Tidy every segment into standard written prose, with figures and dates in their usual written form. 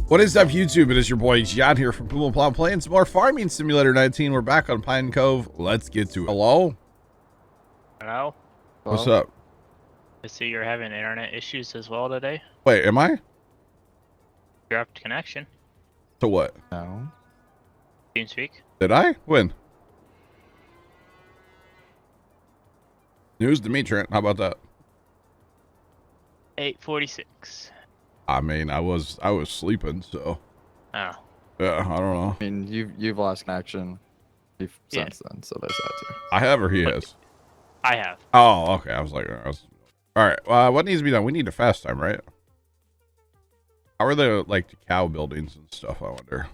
What is up, YouTube? It is your boy John here from Puma Plow playing some more Farming Simulator 19. We're back on Pine Cove. Let's get to it. Hello? Hello? What's up? I see you're having internet issues as well today. Wait, am I? Dropped connection. To what? No. TeamSpeak. Did I? When? News to me, Trent. How about that? 8:46. I mean, I was sleeping, so. Oh. Yeah, I don't know. I mean, you've lost connection since then, so there's that too. I have or he has? I have. Oh, okay. I was like, all right. What needs to be done? We need a fast time, right? How are the the cow buildings and stuff? I wonder.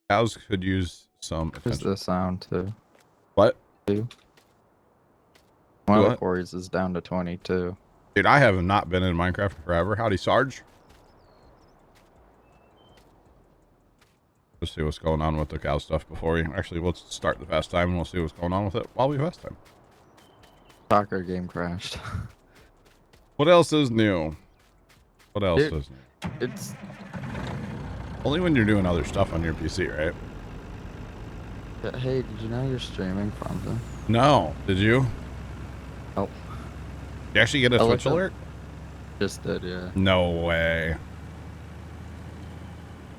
Cows could use some There's attention. the sound too. What? One of the quarries is down to 22. Dude, I have not been in Minecraft forever. Howdy, Sarge. Let's see what's going on with the cow stuff before we actually let's start the fast time and we'll see what's going on with it while we fast time. Soccer game crashed. What else is new? What else is new? It's Only when you're doing other stuff on your PC, right? Hey, did you know you're streaming from them? No. Did you? Oh. You actually get a Twitch alert? Just did, yeah. No way.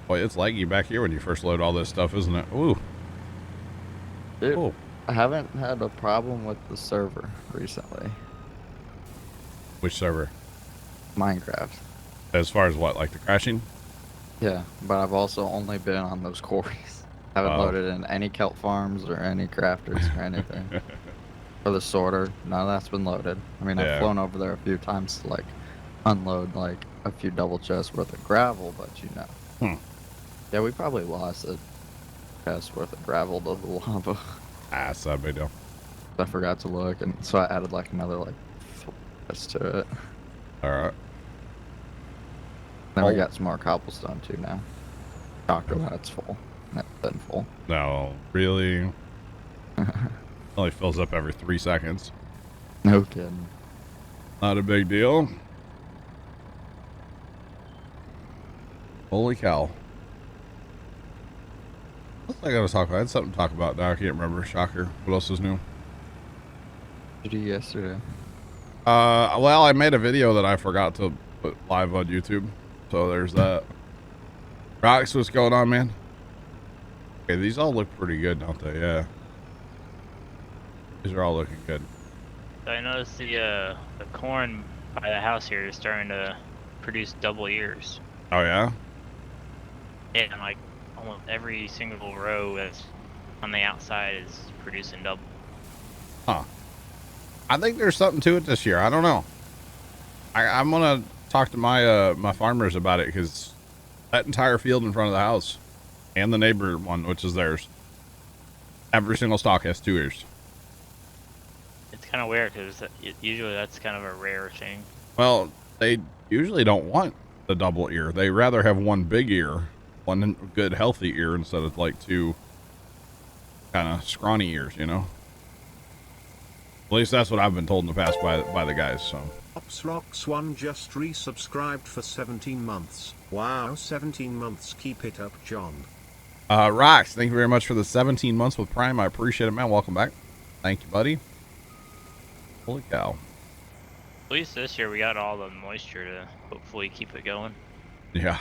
Boy, it's laggy back here when you first load all this stuff, isn't it? Ooh. Dude, I haven't had a problem with the server recently. Which server? Minecraft. As far as what, like the crashing? Yeah, but I've also only been on those quarries. I haven't loaded in any kelp farms or any crafters or anything. Or the sorter, none of that's been loaded. I mean, I've flown over there a few times to unload a few double chests worth of gravel, but you know. Yeah, we probably lost a chest worth of gravel to the lava. Ah, it's not a big deal. I forgot to look, and so I added another 3 chests to it. Alright. Then we got some more cobblestone too now. Talking about it's full. That's been full. No, really? Only fills up every 3 seconds. No kidding. Not a big deal. Holy cow. What was I going to talk about? I had something to talk about now. I can't remember. Shocker. What else is new? What did you do yesterday? Well, I made a video that I forgot to put live on YouTube. So there's that. Rox, what's going on, man? Okay, these all look pretty good, don't they? Yeah. These are all looking good. I noticed the corn by the house here is starting to produce double ears. Oh, yeah? Yeah, and almost every single row that's on the outside is producing double. Huh. I think there's something to it this year. I don't know. I'm gonna talk to my my farmers about it, because that entire field in front of the house and the neighbor one, which is theirs, every single stalk has 2 ears. It's kind of weird because usually that's kind of a rare thing. Well, they usually don't want the double ear. They rather have one big ear, one good healthy ear, instead of 2 kind of scrawny ears, you know? At least that's what I've been told in the past by the guys, so. Ops1 just resubscribed for 17 months. Wow, 17 months. Keep it up, John. Rox, thank you very much for the 17 months with Prime. I appreciate it, man. Welcome back. Thank you, buddy. Holy cow. At least this year we got all the moisture to hopefully keep it going. Yeah.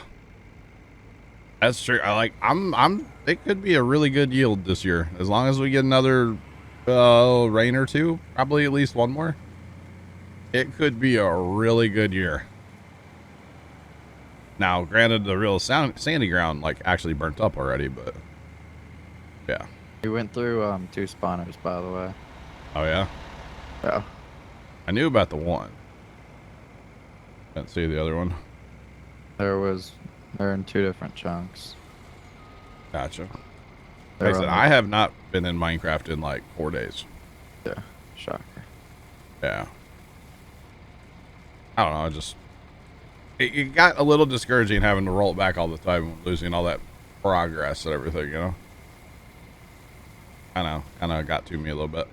That's true. It could be a really good yield this year. As long as we get another rain or 2, probably at least 1 more. It could be a really good year. Now, granted, the real sandy ground actually burnt up already, but yeah. We went through 2 spawners, by the way. Oh yeah? Yeah. I knew about the one. Didn't see the other one. They're in 2 different chunks. Gotcha. Like I said, I have not been in Minecraft in 4 days. Yeah, shocker. Yeah. I don't know, it got a little discouraging having to roll it back all the time and losing all that progress and everything, you know? Kind of got to me a little bit.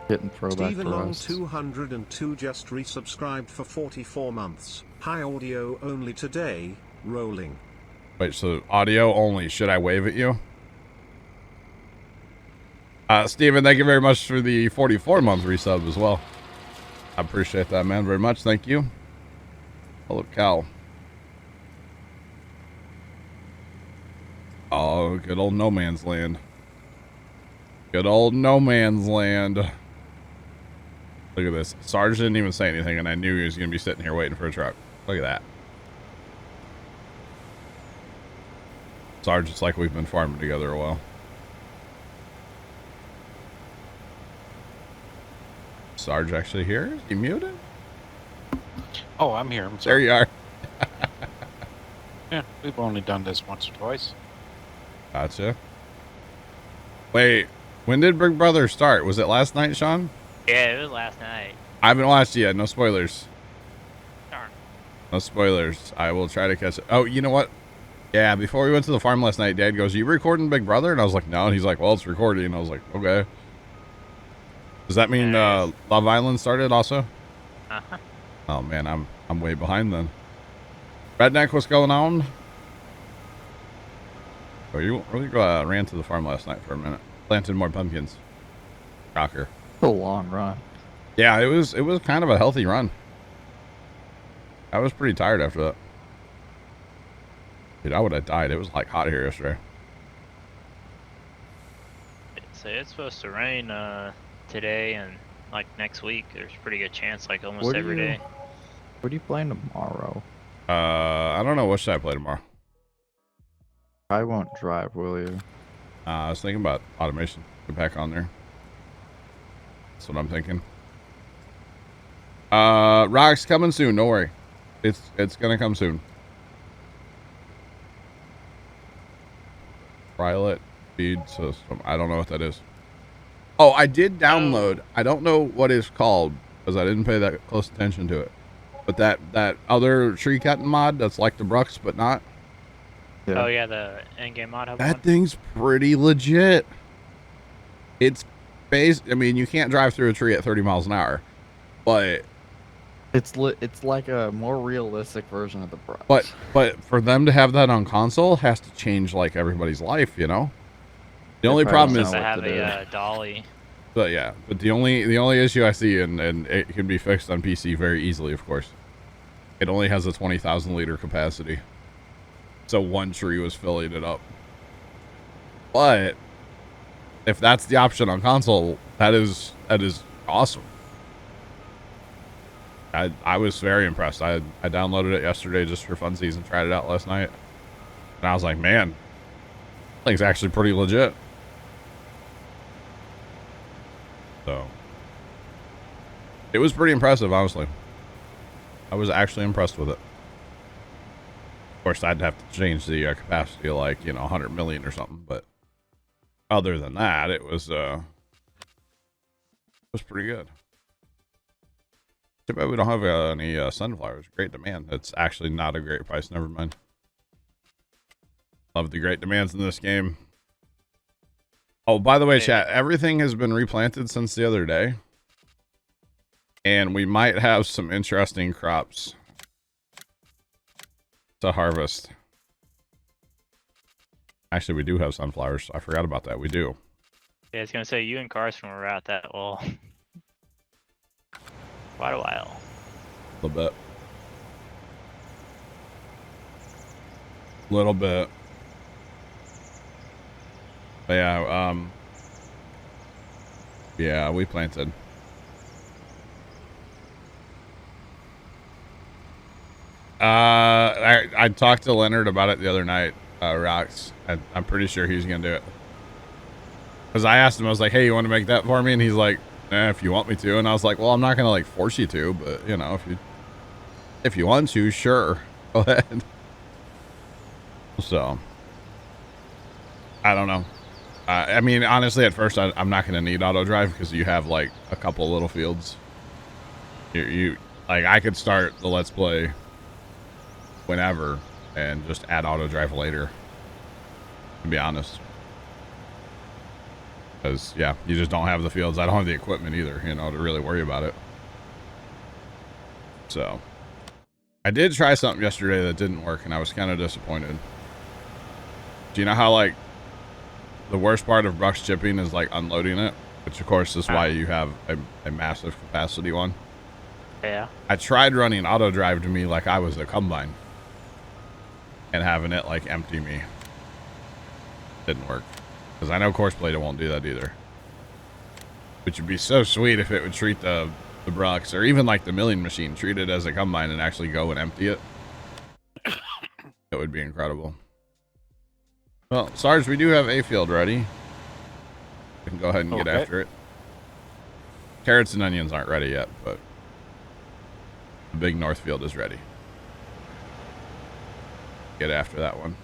Getting throwback Stephen to Long Rust. 202 just resubscribed for 44 months. Hi, audio only today. Rolling. Wait, so audio only. Should I wave at you? Steven, thank you very much for the 44-month resub as well. I appreciate that, man, very much. Thank you. Hello, Cal. Oh, good old no man's land. Good old no man's land. Look at this. Sarge didn't even say anything, and I knew he was going to be sitting here waiting for a truck. Look at that. Sarge, it's like we've been farming together a while. Sarge actually here? Is he muted? Oh, I'm here. I'm sorry. There you are. Yeah, we've only done this once or twice. Gotcha. Wait, when did Big Brother start? Was it last night, Sean? Yeah, it was last night. I haven't watched it yet. No spoilers. Darn. No spoilers. I will try to catch it. Oh, you know what? Yeah, before we went to the farm last night, Dad goes, "You recording Big Brother?" And I was like, "No." And he's like, "Well, it's recording." And I was like, "Okay." Does that mean Love Island started also? Uh-huh. Oh man, I'm way behind then. Redneck, what's going on? Oh, you really ran to the farm last night for a minute. Planted more pumpkins. Shocker. A long run. Yeah, it was kind of a healthy run. I was pretty tired after that. Dude, I would have died. It was like hot here yesterday. So it's supposed to rain today and like next week. There's a pretty good chance, like almost What are every you- day. What are you playing tomorrow? I don't know. What should I play tomorrow? I won't drive, will you? I was thinking about automation. Get back on there. That's what I'm thinking. Rock's coming soon. Don't worry. It's gonna come soon. Pilot feed system. I don't know what that is. Oh, I did download. I don't know what it's called because I didn't pay that close attention to it. But that other tree cutting mod that's like the Brux but not. Oh yeah, the in-game mod hub That one. thing's pretty legit. It's I mean, you can't drive through a tree at 30 miles an hour, but It's like a more realistic version of the brush. but for them to have that on console has to change like everybody's life, you know. The only probably problem don't is, know To what have to do. a dolly. but yeah, but the only issue I see, and it can be fixed on PC very easily, of course. It only has a 20,000 liter capacity, so one tree was filling it up. But if that's the option on console, that is awesome. I was very impressed. I downloaded it yesterday just for funsies and tried it out last night, and I was like, man, that thing's actually pretty legit. So it was pretty impressive, honestly. I was actually impressed with it. Of course, I'd have to change the capacity to like 100 million or something, but other than that, it was pretty good. Too bad we don't have any sunflowers. Great demand. It's actually not a great price. Never mind. Love the great demands in this game. Oh, by the way, chat, everything has been replanted since the other day. And we might have some interesting crops to harvest. Actually, we do have sunflowers. I forgot about that. We do. Yeah, I was gonna say you and Carson were out that well. Quite a while. A little bit. Little bit. But yeah, yeah, we planted. I talked to Leonard about it the other night, Rocks. I'm pretty sure he's gonna do it. Because I asked him, I was like, hey, you want to make that for me? And he's like, if you want me to. And I was like, well, I'm not gonna like force you to, but if you want to, sure, go ahead. So I don't know. I mean, honestly, at first I'm not gonna need auto drive because you have like a couple little fields. You like I could start the Let's Play whenever and just add auto drive later, to be honest. Because, yeah, you just don't have the fields. I don't have the equipment either, you know, to really worry about it. So, I did try something yesterday that didn't work, and I was kind of disappointed. Do you know how, like, the worst part of brush chipping is, like, unloading it? Which, of course, is why you have a massive capacity one. Yeah. I tried running auto drive to me like I was a combine. And having it, like, empty me. Didn't work. Because I know Course Plate won't do that either. Which would be so sweet if it would treat the Brucks, or even, like, the milling machine, treat it as a combine and actually go and empty it. It would be incredible. Well, Sarge, we do have a field ready. We can go ahead and get after it. Carrots and onions aren't ready yet, but the big north field is ready. Get after that one.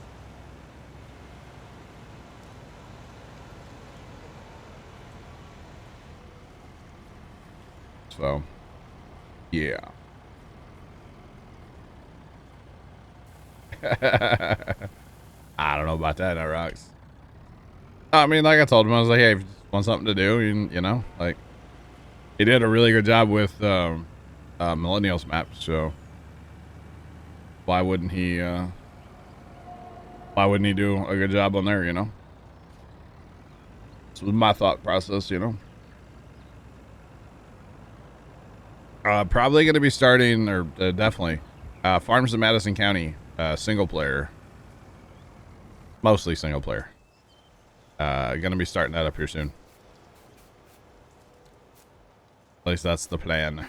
So, yeah. I don't know about that, rocks. I mean, like I told him, I was like, hey, if you want something to do, you know, like, he did a really good job with Millennials map, so why wouldn't he do a good job on there, you know? This was my thought process, you know? Probably going to be starting, or definitely, Farms in Madison County, single player. Mostly single player. Going to be starting that up here soon. At least that's the plan.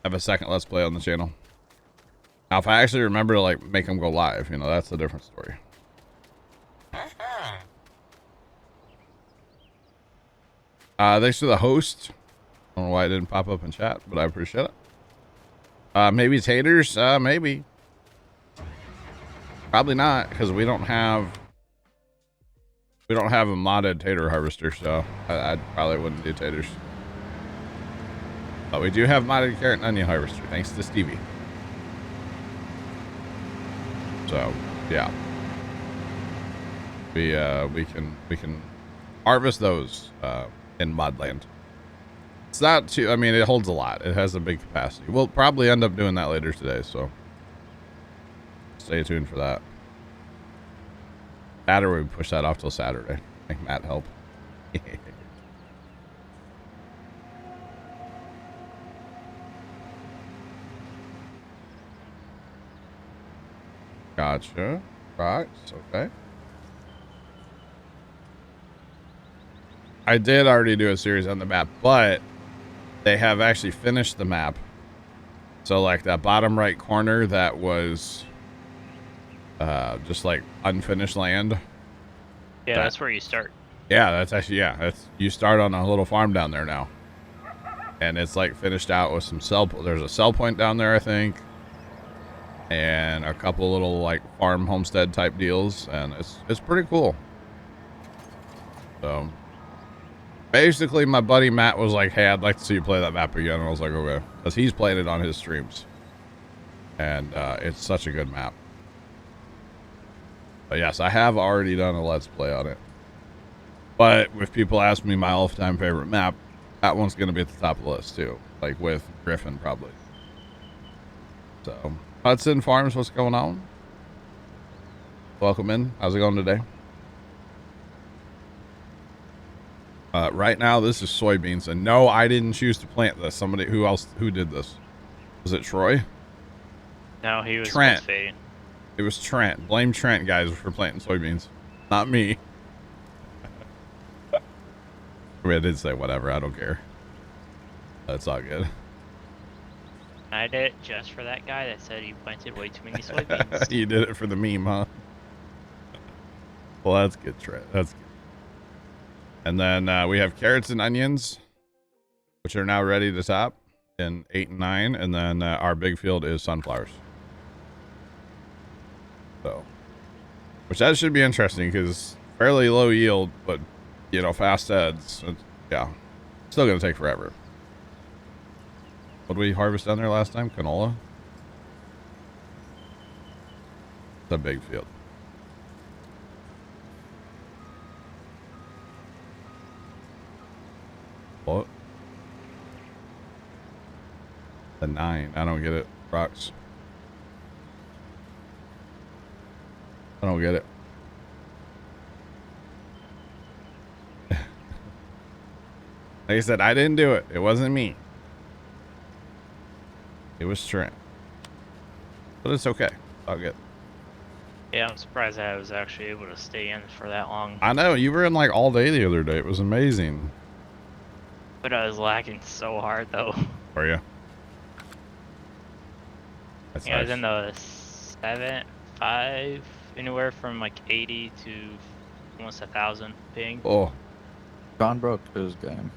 Have a second Let's Play on the channel. Now, if I actually remember to, like, make them go live, you know, that's a different story. Thanks for the host. I don't know why it didn't pop up in chat, but I appreciate it. Maybe it's haters. Maybe. Probably not, because we don't have a modded tater harvester, so I probably wouldn't do taters. But we do have modded carrot and onion harvester, thanks to Stevie. So, yeah. We can harvest those in Modland. It's not too, I mean, it holds a lot. It has a big capacity. We'll probably end up doing that later today, so stay tuned for that. That, or we push that off till Saturday. Make Matt help. Gotcha. Right. Okay. I did already do a series on the map, but they have actually finished the map. So, like, that bottom right corner that was just like unfinished land. Yeah, that's where you start. Yeah, that's actually, yeah, that's, you start on a little farm down there now. And it's like finished out with some there's a cell point down there, I think. And a couple little like farm homestead type deals, and it's pretty cool. So basically my buddy Matt was like, hey, I'd like to see you play that map again, and I was like, okay, because he's playing it on his streams, and it's such a good map. But yes, I have already done a Let's Play on it, but if people ask me my all-time favorite map, that one's going to be at the top of the list too, like with Griffin probably. So Hudson Farms, what's going on? Welcome in. How's it going today? Right now, this is soybeans, and no, I didn't choose to plant this. Somebody who did this? Was it Troy? No, he was Trent. fading. It was Trent. Blame Trent, guys, for planting soybeans, not me. I mean, I did say whatever. I don't care. That's all good. I did it just for that guy that said he planted way too many soybeans. You did it for the meme, huh? Well, that's good, Trent. That's good. And then we have carrots and onions, which are now ready to top in 8 and 9. And then our big field is sunflowers. So, which that should be interesting because fairly low yield, but, you know, fast heads. Yeah, still going to take forever. What did we harvest down there last time? Canola? It's a big field. What? The 9. I don't get it. Rocks. I don't get it. Like I said, I didn't do it. It wasn't me. It was Trent. But it's okay. I'll get. Yeah, I'm surprised I was actually able to stay in for that long. I know you were in like all day the other day. It was amazing. But I was lagging so hard though. Are you? That's Yeah, I was nice. in the 7, 5, anywhere from like 80 to almost 1,000 ping. Oh, John broke his game.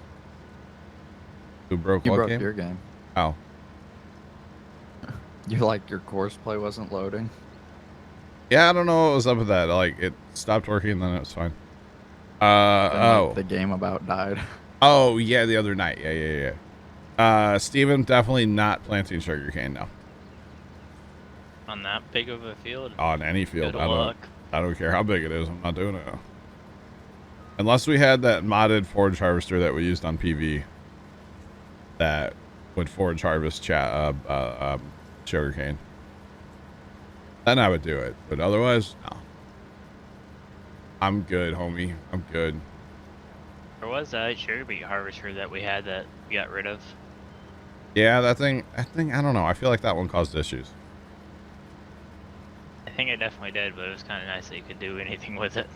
who broke You what broke game? your game. Oh, You like your course play wasn't loading. yeah. I don't know what was up with that. Like it stopped working, and then it was fine. Then, Oh, like, the game about died. oh yeah, the other night. Yeah. Steven, definitely not planting sugarcane now On that big of a field. on any field. Good luck. I don't care how big it is. I'm not doing it. Unless we had that modded forage harvester that we used on PV that would forage harvest sugarcane. Then I would do it. But otherwise, no. I'm good, homie. I'm good. There was a sugar beet harvester that we had that we got rid of. Yeah, that thing, I don't know. I feel like that one caused issues. I think it definitely did, but it was kind of nice that you could do anything with it.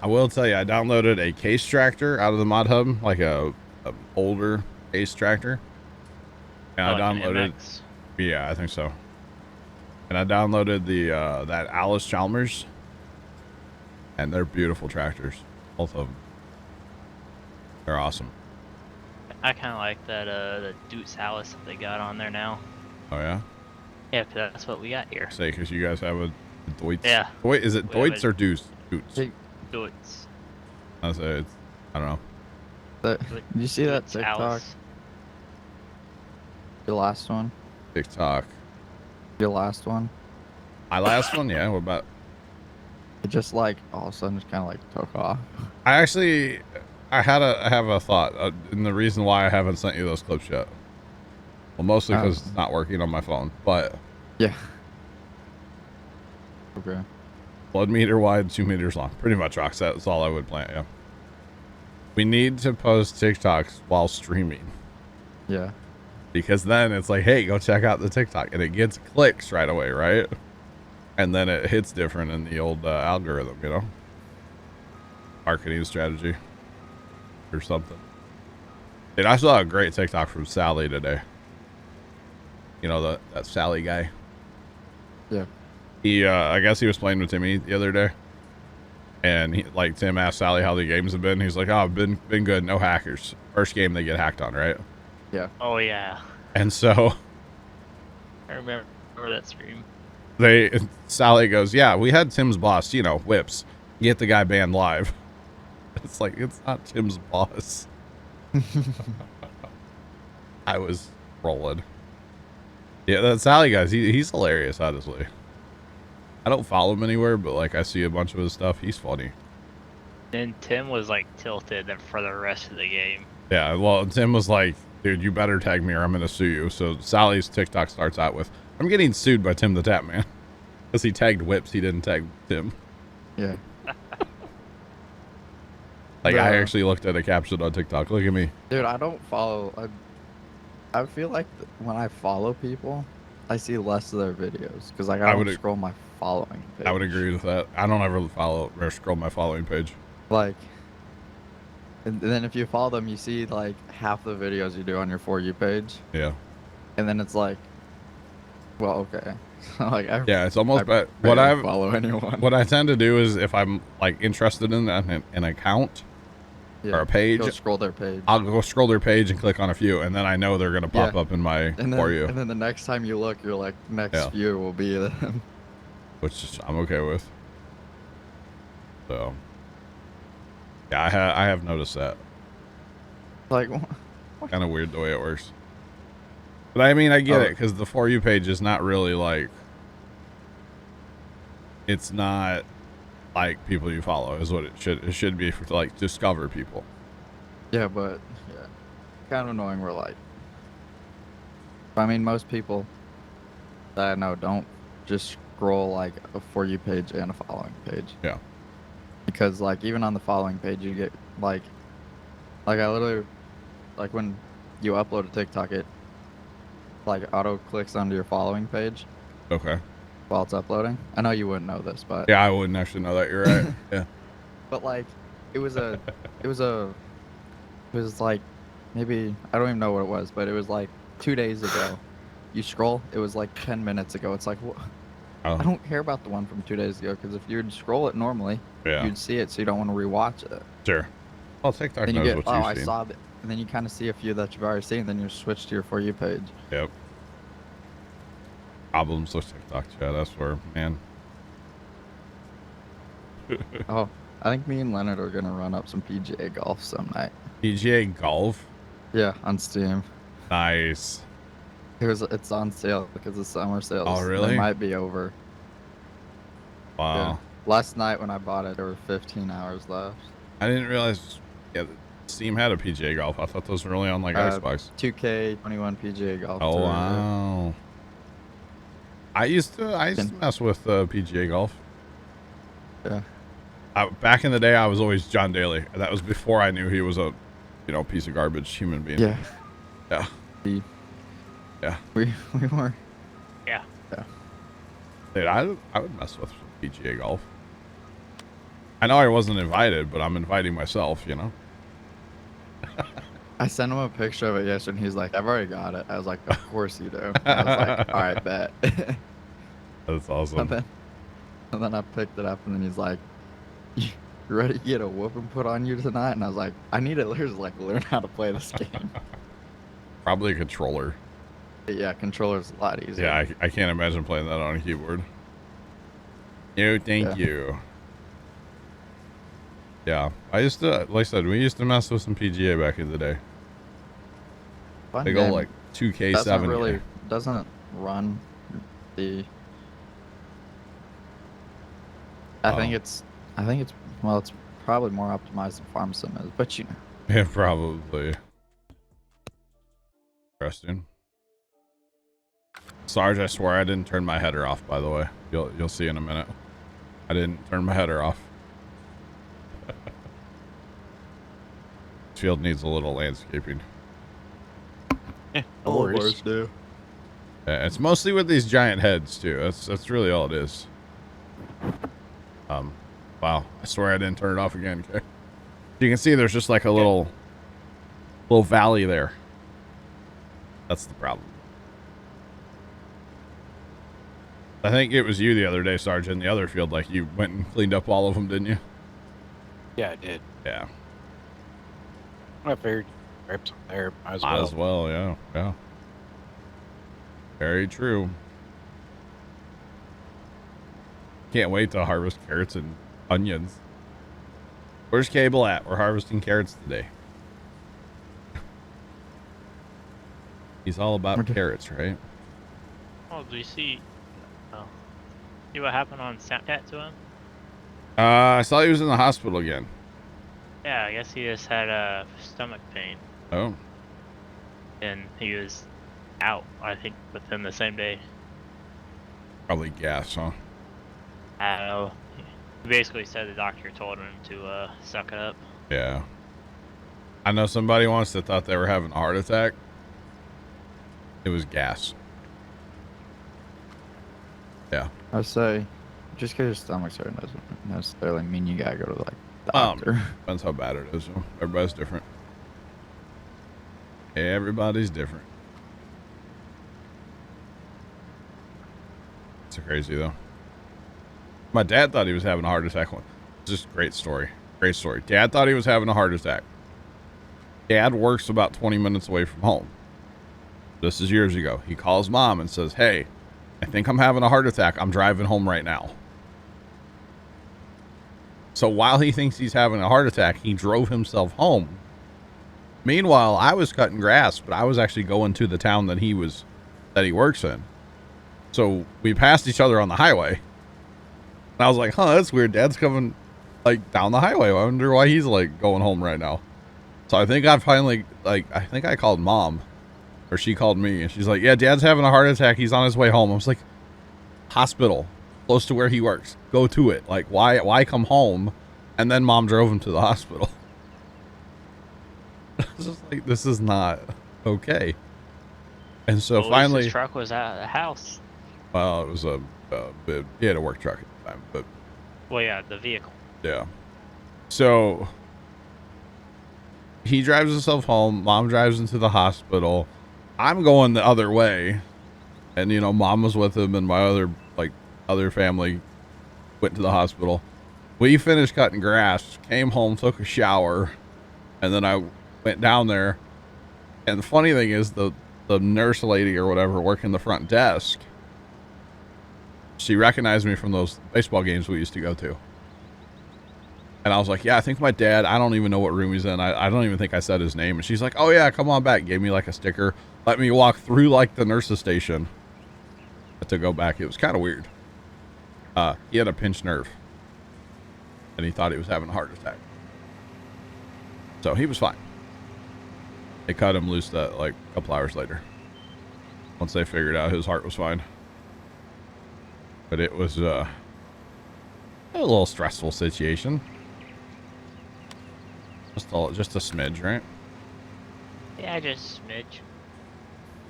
I will tell you, I downloaded a case tractor out of the mod hub, like a older case tractor. And I Like an downloaded, MX. yeah, I think so. And I downloaded the that Alice Chalmers, and they're beautiful tractors, both of them. They're awesome. I kind of like that the Dutz Alice that they got on there now. Oh yeah, Yeah, 'cause that's what we got here. say because you guys have a Deutz. Yeah. Wait, is it We have Deutz a- or Deuce? Dutz. Hey, Dutz. I say it's, I don't know. did you see that Dutz TikTok? Alice. Your last one? TikTok. Your last one? My last one, yeah. What about? It just like all of a sudden just kind of like took off. I actually, I have a thought, and the reason why I haven't sent you those clips yet. Well, mostly because it's not working on my phone, but Yeah. Okay. 1 meter wide, 2 meters long. Pretty much, Rox. That's all I would plant, yeah. We need to post TikToks while streaming. Yeah. Because then it's like, hey, go check out the TikTok. And it gets clicks right away, right? And then it hits different in the old algorithm, you know? Marketing strategy. Or something. Dude, I saw a great TikTok from Sally today. You know, that Sally guy. Yeah. He, I guess he was playing with Timmy the other day. And he, like, Tim asked Sally how the games have been. He's like, oh, been good. No hackers. First game they get hacked on, right? Yeah. Oh yeah, And so I remember that stream. Sally goes, yeah, we had Tim's boss, you know, whips. Get the guy banned live. It's like, it's not Tim's boss. I was rolling. Yeah, that Sally guy's, he's hilarious, honestly. I don't follow him anywhere, but like I see a bunch of his stuff. He's funny. Then Tim was like tilted for the rest of the game. Yeah, well, Tim was like, dude, you better tag me or I'm going to sue you. So Sally's TikTok starts out with, I'm getting sued by Tim the Tap Man. Because he tagged Whips, he didn't tag Tim. Yeah. Like, I Bruh. actually looked at a caption on TikTok. Look at me. Dude, I don't follow. I feel like when I follow people, I see less of their videos because like I would don't scroll my following page. I would agree with that. I don't ever follow or scroll my following page. Like, and then if you follow them, you see like half the videos you do on your For You page, Yeah. and then it's like, well, okay, like Yeah, it's almost bad. I don't follow anyone. What I tend to do is if I'm like interested in an account or a page, go scroll their page. I'll go scroll their page and click on a few, and then I know they're gonna pop up in my and then, For You, And then the next time you look, you're like, next view will be them. which I'm okay with. So, yeah, I have noticed that. Like, Kind of weird the way it works. But I mean, I get it because the For You page is not really like. It's not like people you follow is what it should be for to like discover people. yeah, but yeah. kind of annoying. We're like, I mean, most people that I know don't just scroll like a For You page and a following page. Yeah. Because like even on the following page, you get like I literally like when you upload a TikTok, it like auto clicks onto your following page. Okay. While it's uploading. I know you wouldn't know this, but yeah, I wouldn't actually know that. You're right. Yeah. But like, it was like maybe I don't even know what it was, but it was like 2 days ago. You scroll, it was like 10 minutes ago. It's like, I don't care about the one from 2 days ago because if you'd scroll it normally, you'd see it, so you don't want to rewatch it. Sure. Well, TikTok then knows you get, what you've I seen. saw it, and then you kind of see a few that you've already seen, then you switch to your For You page. Yep. Problems with TikTok, yeah, that's where, man. Oh, I think me and Leonard are gonna run up some PGA golf some night. PGA golf? Yeah, on Steam. Nice. It's on sale because of summer sales. Oh, really? They might be over. Wow. Yeah. Last night when I bought it, there were 15 hours left. I didn't realize Steam had a PGA golf. I thought those were only on like Xbox. 2K21 PGA golf. Oh, wow. I used to mess with PGA golf. Yeah. Back in the day, I was always John Daly. That was before I knew he was a, piece of garbage human being. Yeah. Yeah. Yeah. We were. Yeah. Yeah. Dude, I would mess with PGA golf. I know I wasn't invited, but I'm inviting myself, I sent him a picture of it yesterday, and he's like, I've already got it. I was like, of course you do. I was like, all right, bet. That's awesome. And then I picked it up, and then he's like, you ready to get a whooping put on you tonight? And I was like, I need to learn how to play this game. Probably a controller. Yeah, controller's a lot easier. Yeah, I can't imagine playing that on a keyboard. No, thank you. Yeah, I used to, like I said, we used to mess with some PGA back in the day. Fun they game. go like 2K7. Doesn't run the. I think it's well, it's probably more optimized than Farm Sim is, but Yeah, probably. Interesting. Sarge, I swear I didn't turn my header off, by the way. You'll see in a minute. I didn't turn my header off. This field needs a little landscaping. Yeah, no all worries. ours do. Yeah, it's mostly with these giant heads too. That's really all it is. Wow. I swear I didn't turn it off again. Okay. You can see there's just like a little valley there. That's the problem. I think it was you the other day, Sarge, in the other field. Like you went and cleaned up all of them, didn't you? Yeah, I did. Yeah. I figured grapes on there. Might As well, yeah. Yeah. Very true. Can't wait to harvest carrots and onions. Where's Cable at? We're harvesting carrots today. He's all about carrots, right? Oh, do you see? Oh, see what happened on Snapchat to him? I saw he was in the hospital again. Yeah, I guess he just had stomach pain, Oh. and he was out. I think within the same day. Probably gas, huh? I don't know. He basically said the doctor told him to suck it up. Yeah. I know somebody once that thought they were having a heart attack. It was gas. Yeah. I say, just because your stomach's hurting doesn't necessarily mean you gotta go to the doctor. Depends how bad it is. Though. Everybody's different. Everybody's different. It's crazy though. My dad thought he was having a heart attack. Just a great story. Great story. Dad thought he was having a heart attack. Dad works about 20 minutes away from home. This is years ago. He calls mom and says, "Hey, I think I'm having a heart attack. I'm driving home right now." So while he thinks he's having a heart attack, he drove himself home. Meanwhile, I was cutting grass, but I was actually going to the town that he works in. So we passed each other on the highway. And I was like, huh, that's weird. Dad's coming like down the highway. I wonder why he's like going home right now. So I think I finally, like, I think I called mom, or she called me, and she's like, yeah, dad's having a heart attack. He's on his way home. I was like, hospital, close to where he works. Go to it. Like, why come home? And then mom drove him to the hospital. It's just like, this is not okay. And so finally, his truck was out of the house. well, it was he had a work truck at the time, but Well, yeah, the vehicle. yeah. So he drives himself home. Mom drives into the hospital. I'm going the other way. And, you know, mom was with him and my other family went to the hospital. We finished cutting grass, came home, took a shower, and then I went down there. And the funny thing is the nurse lady or whatever working the front desk, she recognized me from those baseball games we used to go to. And I was like, yeah, I think my dad, I don't even know what room he's in. I don't even think I said his name. And she's like, oh yeah, come on back. Gave me like a sticker. Let me walk through like the nurse's station to go back. It was kind of weird. He had a pinched nerve. And he thought he was having a heart attack. So he was fine. They cut him loose that like a couple hours later. Once they figured out his heart was fine. But it was a little stressful situation. Just a smidge, right? Yeah, just smidge.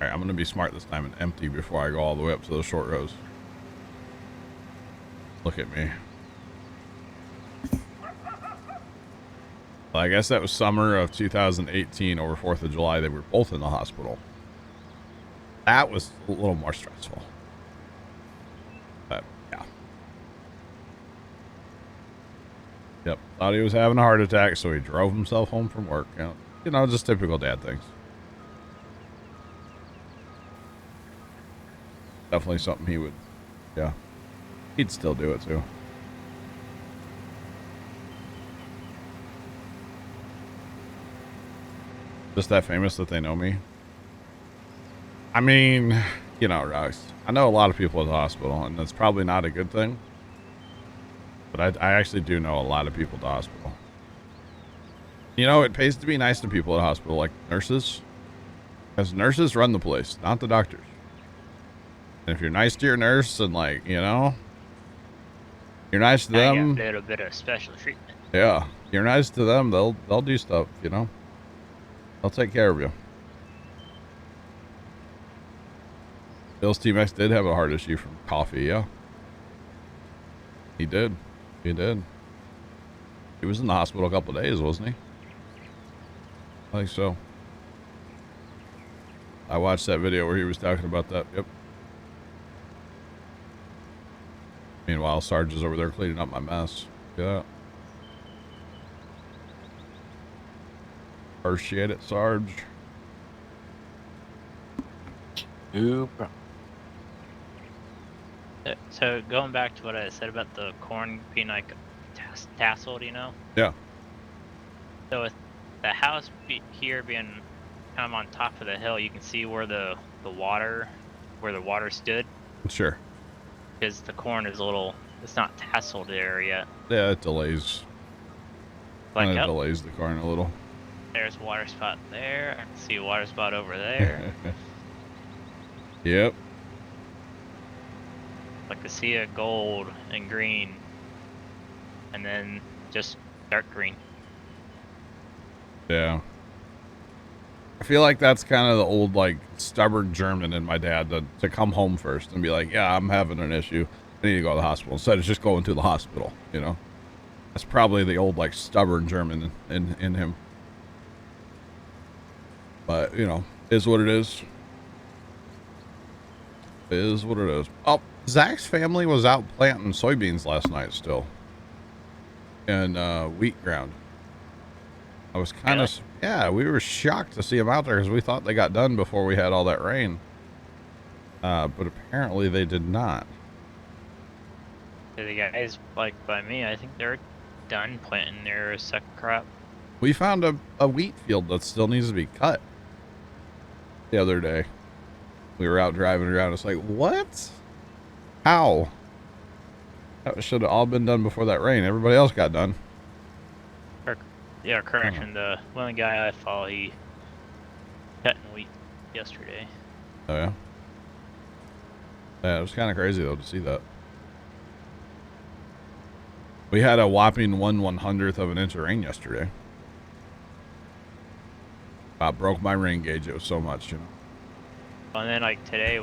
All right, I'm gonna be smart this time and empty before I go all the way up to the short rows. Look at me. Well, I guess that was summer of 2018 over 4th of July. They were both in the hospital. That was a little more stressful. But yeah. Yep. Thought he was having a heart attack, so he drove himself home from work. You know, just typical dad things. Definitely something he would, yeah. He'd still do it too. Just that famous that they know me. I mean, you know, Rox, I know a lot of people at the hospital, and that's probably not a good thing. But I actually do know a lot of people at the hospital. You know, it pays to be nice to people at the hospital, like nurses. Because nurses run the place, not the doctors. And if you're nice to your nurse and, like, you know, you're nice to them. I got a little bit of special treatment. Yeah. You're nice to them, they'll do stuff, you know. They'll take care of you. Bill's Team X did have a heart issue from coffee, yeah. He did. He did. He was in the hospital a couple of days, wasn't he? I think so. I watched that video where he was talking about that. Yep. Meanwhile, Sarge is over there cleaning up my mess. Yeah. Appreciate it, Sarge. Super. So going back to what I said about the corn being like tasseled, you know? Yeah. So with the house here being kind of on top of the hill, you can see where the water stood. Sure. Because the corn is it's not tasseled there yet. Yeah, it delays. Like, It delays the corn a little. There's a water spot there. I can see a water spot over there. Yep. Like a sea of gold and green. And then just dark green. Yeah. I feel like that's kind of the old, like, stubborn German in my dad to come home first and be like, yeah, I'm having an issue. I need to go to the hospital. Instead of just going to the hospital, you know? That's probably the old, like, stubborn German in him. But, you know, is what it is. Is what it is. Oh, Zach's family was out planting soybeans last night still. In wheat ground. I was kind of, yeah, we were shocked to see them out there because we thought they got done before we had all that rain. But apparently they did not. The guys, like, by me, I think they're done planting their second crop. We found a wheat field that still needs to be cut the other day. We were out driving around. It's like, what? How? That should have all been done before that rain. Everybody else got done. Yeah, correction. The one guy I follow, he cutting wheat yesterday. Oh yeah. Yeah, it was kind of crazy though to see that. We had a whopping 1/100th of an inch of rain yesterday. About broke my rain gauge. It was so much, you know. And then like today,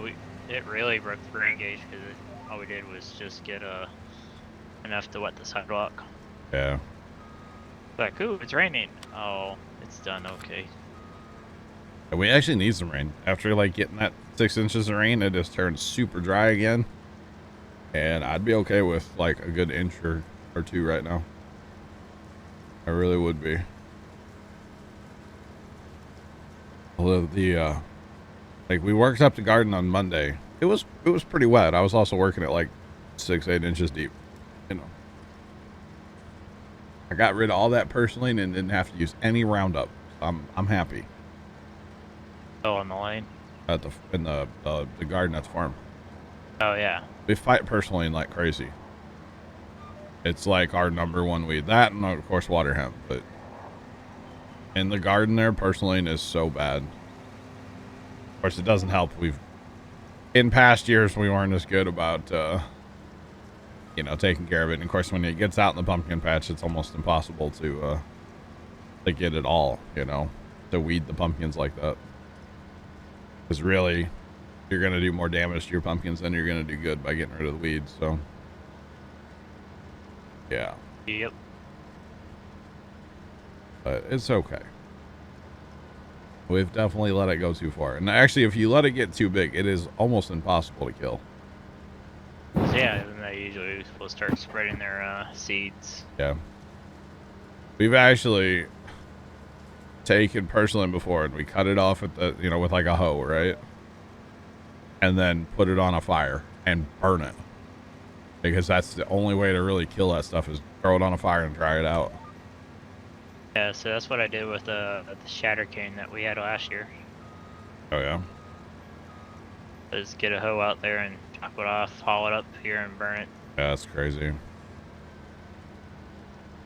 it really broke the rain gauge because all we did was just get enough to wet the sidewalk. Yeah. Like, ooh, it's raining. Oh, it's done. Okay. And we actually need some rain. After like getting that 6 inches of rain, it just turned super dry again. And I'd be okay with like a good inch or two right now. I really would be. Although like we worked up the garden on Monday. It was pretty wet. I was also working at like 6-8 inches deep. You know. I got rid of all that personally and didn't have to use any Roundup. I'm happy. Oh, on the lane. In the garden at the farm. Oh yeah. We fight purslane like crazy. It's like our #1 weed. That and of course water hemp, but in the garden there, purslane is so bad. Of course, it doesn't help. In past years we weren't as good about you know, taking care of it. And of course, when it gets out in the pumpkin patch, it's almost impossible to get it all, you know, to weed the pumpkins like that. Because really, you're going to do more damage to your pumpkins than you're going to do good by getting rid of the weeds. So, yeah. Yep. But it's okay. We've definitely let it go too far. And actually, if you let it get too big, it is almost impossible to kill. So yeah, then they usually will start spreading their seeds. Yeah. We've actually taken purslane before and we cut it off at the, you know, with like a hoe, right? And then put it on a fire and burn it. Because that's the only way to really kill that stuff is throw it on a fire and dry it out. Yeah, so that's what I did with the shatter cane that we had last year. Oh yeah? Just get a hoe out there and chop it off, haul it up here and burn it. Yeah, that's crazy.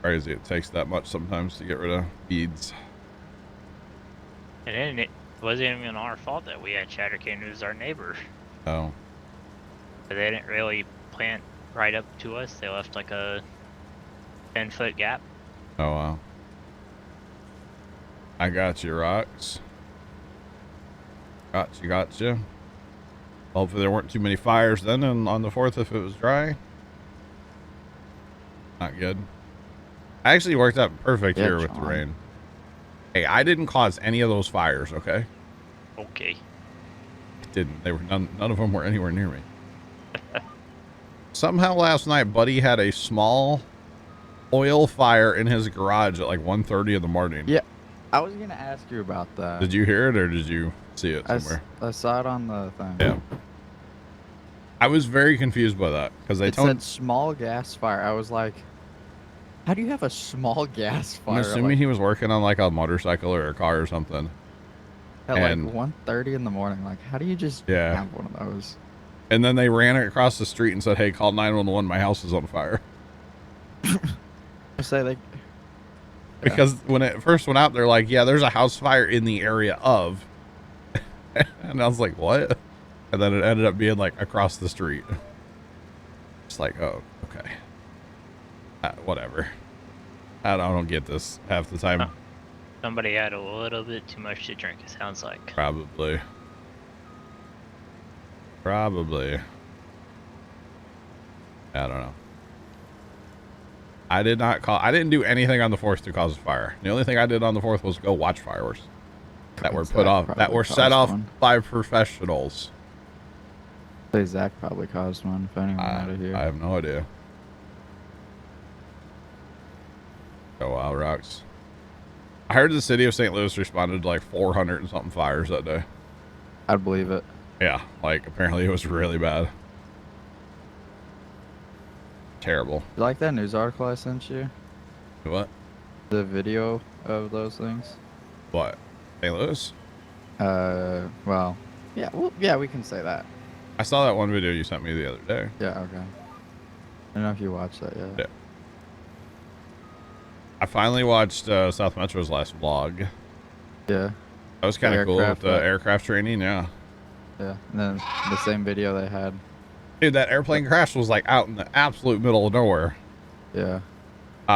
Crazy it takes that much sometimes to get rid of weeds. And then it wasn't even our fault that we had shatter cane. It was our neighbor. Oh. But they didn't really plant right up to us. They left like a 10-foot gap. Oh wow. I got you, Rocks. Gotcha. Hopefully there weren't too many fires then and on the 4th if it was dry. Not good. I actually worked out perfect here with the rain. Hey, I didn't cause any of those fires, okay? Okay. It didn't. They were none of them were anywhere near me. Somehow last night, Buddy had a small oil fire in his garage at like 1:30 in the morning. Yeah, I was gonna ask you about that. Did you hear it or did you see it somewhere? I saw it on the thing. Yeah. I was very confused by that because they said small gas fire. I was like, how do you have a small gas fire? I'm assuming he was working on like a motorcycle or a car or something. At like 1:30 in the morning. Like, how do you just have one of those? And then they ran it across the street and said, "Hey, call 911. My house is on fire." I say like, because when it first went out, they're like, "Yeah, there's a house fire in the area of," and I was like, "What?" And then it ended up being like across the street. It's like, oh, okay. Whatever. I don't get this half the time. Somebody had a little bit too much to drink, it sounds like. Probably. I don't know. I didn't do anything on the 4th to cause a fire. The only thing I did on the 4th was go watch fireworks that were set off by professionals. Zach probably caused one if anyone out of here. I have no idea. Oh wow, Rocks. I heard the city of St. Louis responded to like 400 and something fires that day. I'd believe it. Yeah, like apparently it was really bad. Terrible. You like that news article I sent you? What? The video of those things? What? St. Louis? Well, yeah, we can say that. I saw that one video you sent me the other day. Yeah, okay. I don't know if you watched that yet. Yeah. I finally watched South Metro's last vlog. Yeah. That was kind of cool with the aircraft, aircraft training, yeah. Yeah, and then the same video they had. Dude, that airplane crash was like out in the absolute middle of nowhere. Yeah.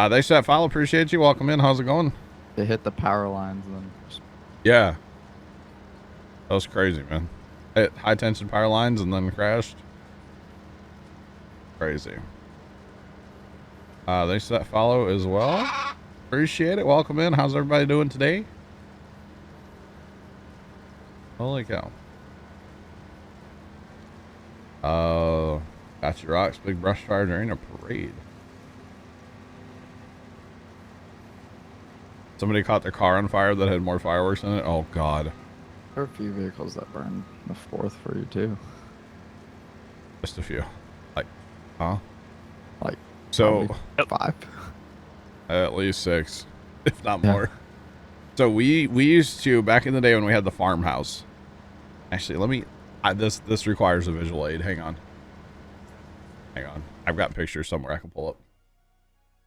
They said, "File, appreciate you. Welcome in. How's it going?" They hit the power lines and then just... Yeah. That was crazy, man. Hit high tension power lines and then crashed. Crazy. They said follow as well. Appreciate it. Welcome in. How's everybody doing today? Holy cow. Got your rocks, big brush fire during a parade. Somebody caught their car on fire that had more fireworks in it. Oh God. There are a few vehicles that burned the 4th for you too. Just a few. Like, huh? Like, so 5. At least 6, if not more. So we used to, back in the day when we had the farmhouse. Actually, let me. This requires a visual aid. Hang on. I've got pictures somewhere I can pull up.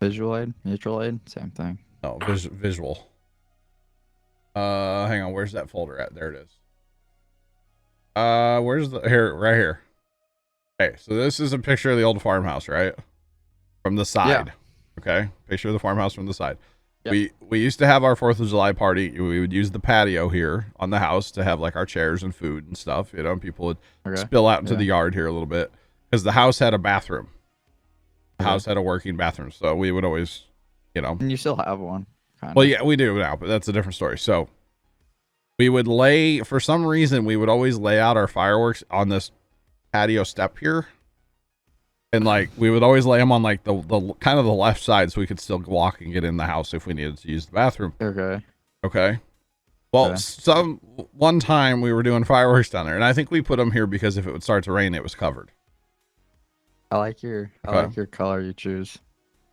Visual aid, mutual aid, same thing. No, visual. Hang on. Where's that folder at? There it is. Where's the right here? Okay, so this is a picture of the old farmhouse, right? From the side. Yeah. Okay, picture of the farmhouse from the side. Yep. We used to have our 4th of July party. We would use the patio here on the house to have like our chairs and food and stuff. You know, people would spill out into the yard here a little bit because the house had a bathroom. The house had a working bathroom, so we would always, you know. And you still have one. Kinda. Well, yeah, we do now, but that's a different story. So we would for some reason, we would always lay out our fireworks on this patio step here. And like, we would always lay them on like the kind of the left side so we could still walk and get in the house if we needed to use the bathroom. Okay. Well, one time we were doing fireworks down there, and I think we put them here because if it would start to rain, it was covered. I like your color you choose.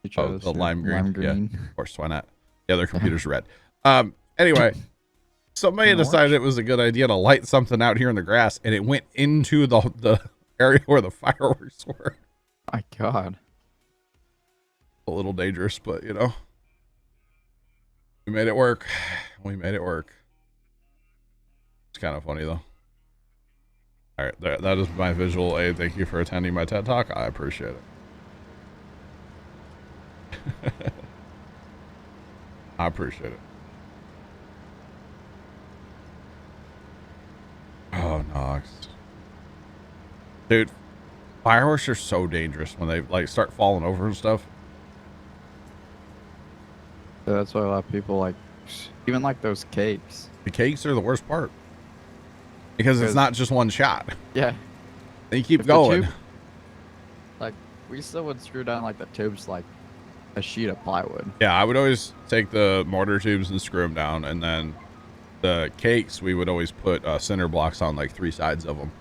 You chose the lime green. Lime green. Yeah, of course, why not? The other computer's red. Anyway, somebody decided it was a good idea to light something out here in the grass, and it went into the area where the fireworks were. My God. A little dangerous, but you know, we made it work. It's kind of funny though. All right, that is my visual aid. Thank you for attending my TED Talk. I appreciate it. I appreciate it. Oh, Knox. Dude, fireworks are so dangerous when they like start falling over and stuff. Yeah, that's why a lot of people like, even like those cakes. The cakes are the worst part. Because it's not just one shot. Yeah. And you keep going. Like, we still would screw down like the tubes like a sheet of plywood. Yeah, I would always take the mortar tubes and screw them down, and then the cakes we would always put center blocks on like 3 sides of them.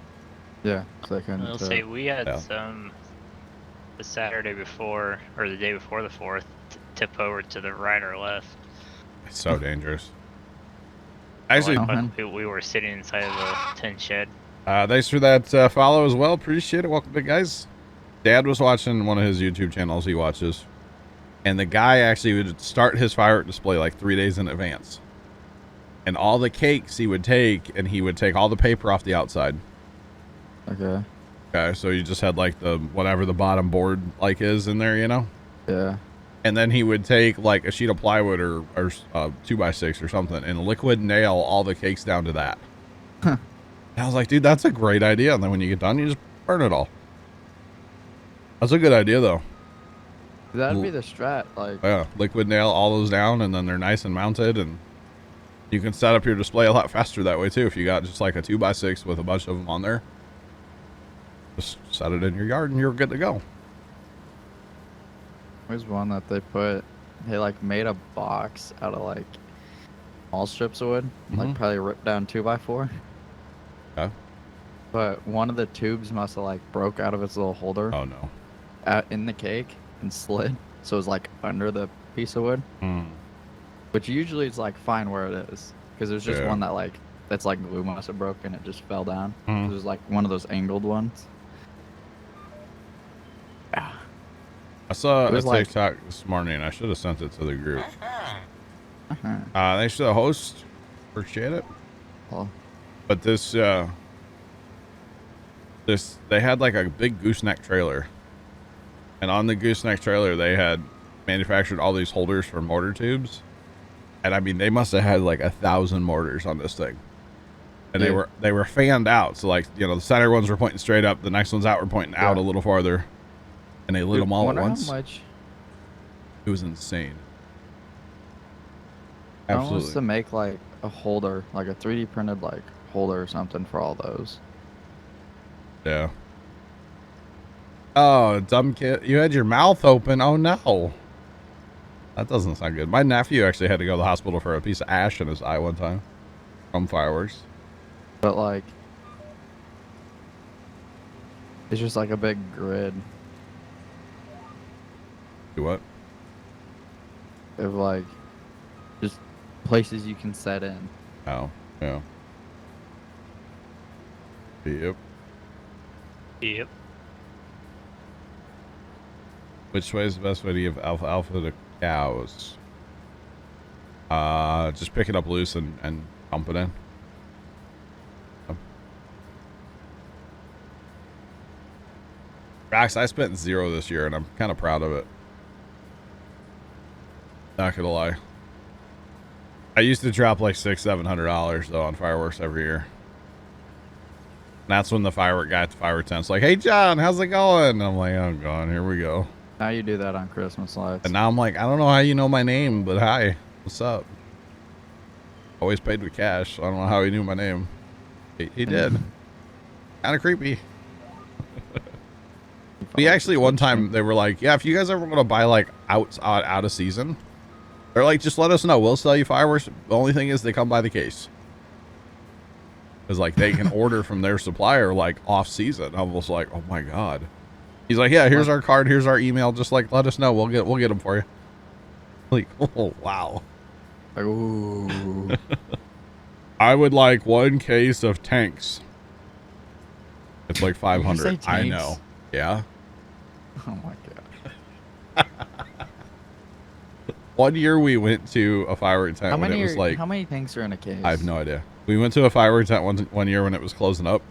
Yeah, so I'll say we had some the Saturday before or the day before the 4th tip over to the right or left. It's so dangerous. Actually, we were sitting inside of the tin shed. Thanks for that follow as well. Appreciate it. Welcome, big guys. Dad was watching one of his YouTube channels he watches, and the guy actually would start his firework display like 3 days in advance. And all the cakes he would take, and he would take all the paper off the outside. Okay, so you just had like the whatever the bottom board like is in there, you know? Yeah. And then he would take like a sheet of plywood or 2x6 or something and liquid nail all the cakes down to that. And I was like, dude, that's a great idea. And then when you get done, you just burn it all. That's a good idea though. That'd be the strat. Like, yeah, liquid nail all those down, and then they're nice and mounted, and you can set up your display a lot faster that way too. If you got just like a 2x6 with a bunch of them on there, just set it in your yard and you're good to go. There's one that they like made a box out of like small strips of wood, like probably ripped down 2x4. Okay. But one of the tubes must have like broke out of its little holder. Oh no. In the cake and slid, so it was like under the piece of wood. Which usually is like fine where it is, because there's just one that that's like glue must have broken, it just fell down. It was like one of those angled ones. Yeah. I saw a like- TikTok this morning. I should have sent it to the group. Uh-huh. Thanks to the host. Appreciate it. Well, But this, they had like a big gooseneck trailer. And on the gooseneck trailer, they had manufactured all these holders for mortar tubes. And I mean, they must have had like 1,000 mortars on this thing. And they were fanned out. So like, you know, the center ones were pointing straight up. The next ones out were pointing out a little farther. And they lit them all at once. How much It was insane. I want Absolutely. to make like a holder, like a 3D printed like holder or something for all those. Yeah. Oh, dumb kid. You had your mouth open. Oh, no. That doesn't sound good. My nephew actually had to go to the hospital for a piece of ash in his eye one time from fireworks. But like, it's just like a big grid Do what? of like just places you can set in. Oh, yeah. Yep. Yep. Which way is the best way to give alpha to cows? Just pick it up loose and pump it in. Rax, I spent 0 this year, and I'm kind of proud of it. Not gonna lie. I used to drop like $600-700 though on fireworks every year. And that's when the firework guy at the firework tent's like, "Hey John, how's it going?" And I'm like, "Oh God, here we go." How you do that on Christmas lights? And now I'm like, I don't know how you know my name, but hi, what's up? Always paid with cash, so I don't know how he knew my name. He did. Kind of creepy. We actually one time they were like, "Yeah, if you guys ever want to buy like out of season, they're like, just let us know. We'll sell you fireworks. The only thing is they come by the case." Because like they can order from their supplier like off season. I was like, "Oh my God." He's like, "Yeah, here's our card, here's our email. Just like let us know. We'll get them for you." Like, oh wow. Like, ooh. I would like 1 case of tanks. It's like Did you 500. say I tanks? know. Yeah. Oh my God. 1 year we went to a firework tent when it was like, how many tanks are in a case? I have no idea. We went to a firework tent one year when it was closing up,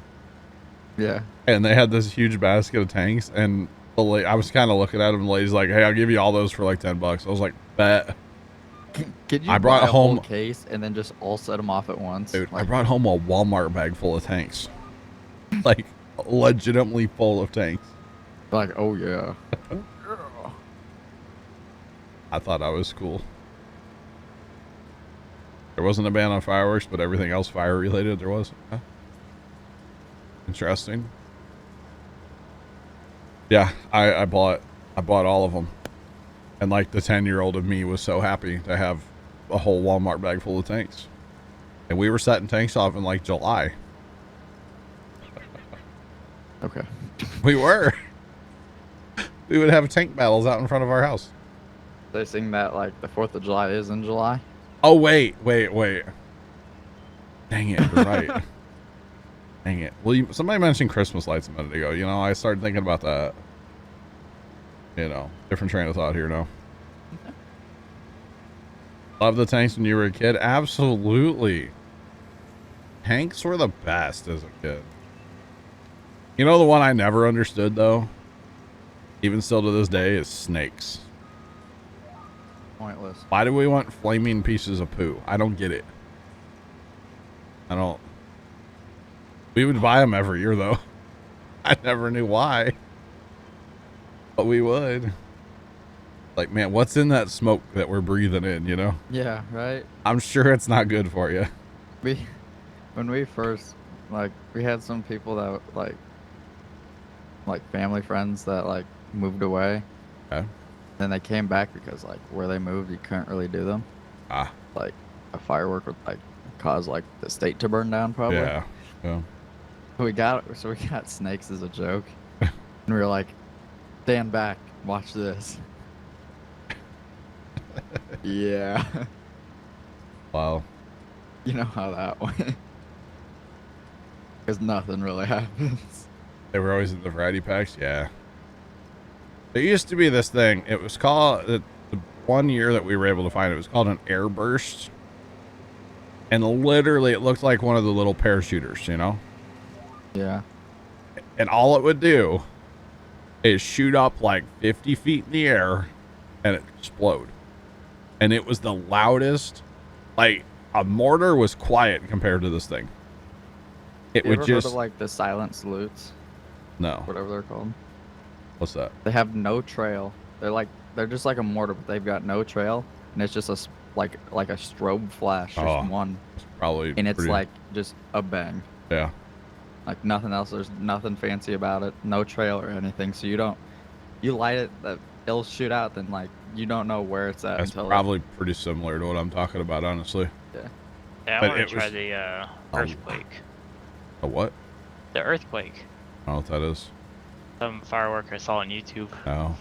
Yeah. and they had this huge basket of tanks, and I was kind of looking at them, and the lady's like, "Hey, I'll give you all those for like $10." I was like, "Bet." Could you I brought buy a home- whole case and then just all set them off at once? Dude, I Like, brought home a Walmart bag full of tanks. Like, legitimately full of tanks. like, oh yeah. I thought I was cool. There wasn't a ban on fireworks, but everything else fire related there was. Huh? Interesting. Yeah, I bought all of them. And like the 10-year-old of me was so happy to have a whole Walmart bag full of tanks. And we were setting tanks off in like July. Okay. We were. We would have tank battles out in front of our house. They sing that like the 4th of July is in July. Oh, wait. Dang it, you're right. Dang it. Well, somebody mentioned Christmas lights a minute ago. You know, I started thinking about that. You know, different train of thought here now. Love the tanks when you were a kid? Absolutely. Tanks were the best as a kid. You know the one I never understood, though? Even still to this day, is snakes. Pointless. Why do we want flaming pieces of poo? I don't get it. I don't. We would buy them every year, though. I never knew why. But we would. Like, man, what's in that smoke that we're breathing in, you know? Yeah, right. I'm sure it's not good for you. When we first, like, we had some people that like family friends that like moved away. Okay. Then they came back because like where they moved, you couldn't really do them. Ah. Like a firework would like cause like the state to burn down probably. Yeah. So we got snakes as a joke, and we were like, stand back, watch this. Yeah. Wow. You know how that went. Because nothing really happens. They were always in the variety packs? Yeah. There used to be this thing. It was called the one year that we were able to find it was called an air burst, and literally it looked like one of the little parachuters, you know. Yeah. And all it would do is shoot up like 50 feet in the air and explode. And it was the loudest. Like a mortar was quiet compared to this thing. It would ever just heard of, like the silent salutes, no. whatever they're called. What's that? They have no trail. They're just like a mortar, but they've got no trail, and it's just like a strobe flash, just one. It's probably And it's pretty, like just a bang. yeah. Like nothing else. There's nothing fancy about it. No trail or anything. So you light it, it'll shoot out. Then like you don't know where it's at That's until probably pretty similar to what I'm talking about, honestly. yeah. Yeah, I But want it to try was- the earthquake. A what? The earthquake. I don't know what that is. Some firework I saw on YouTube. Oh.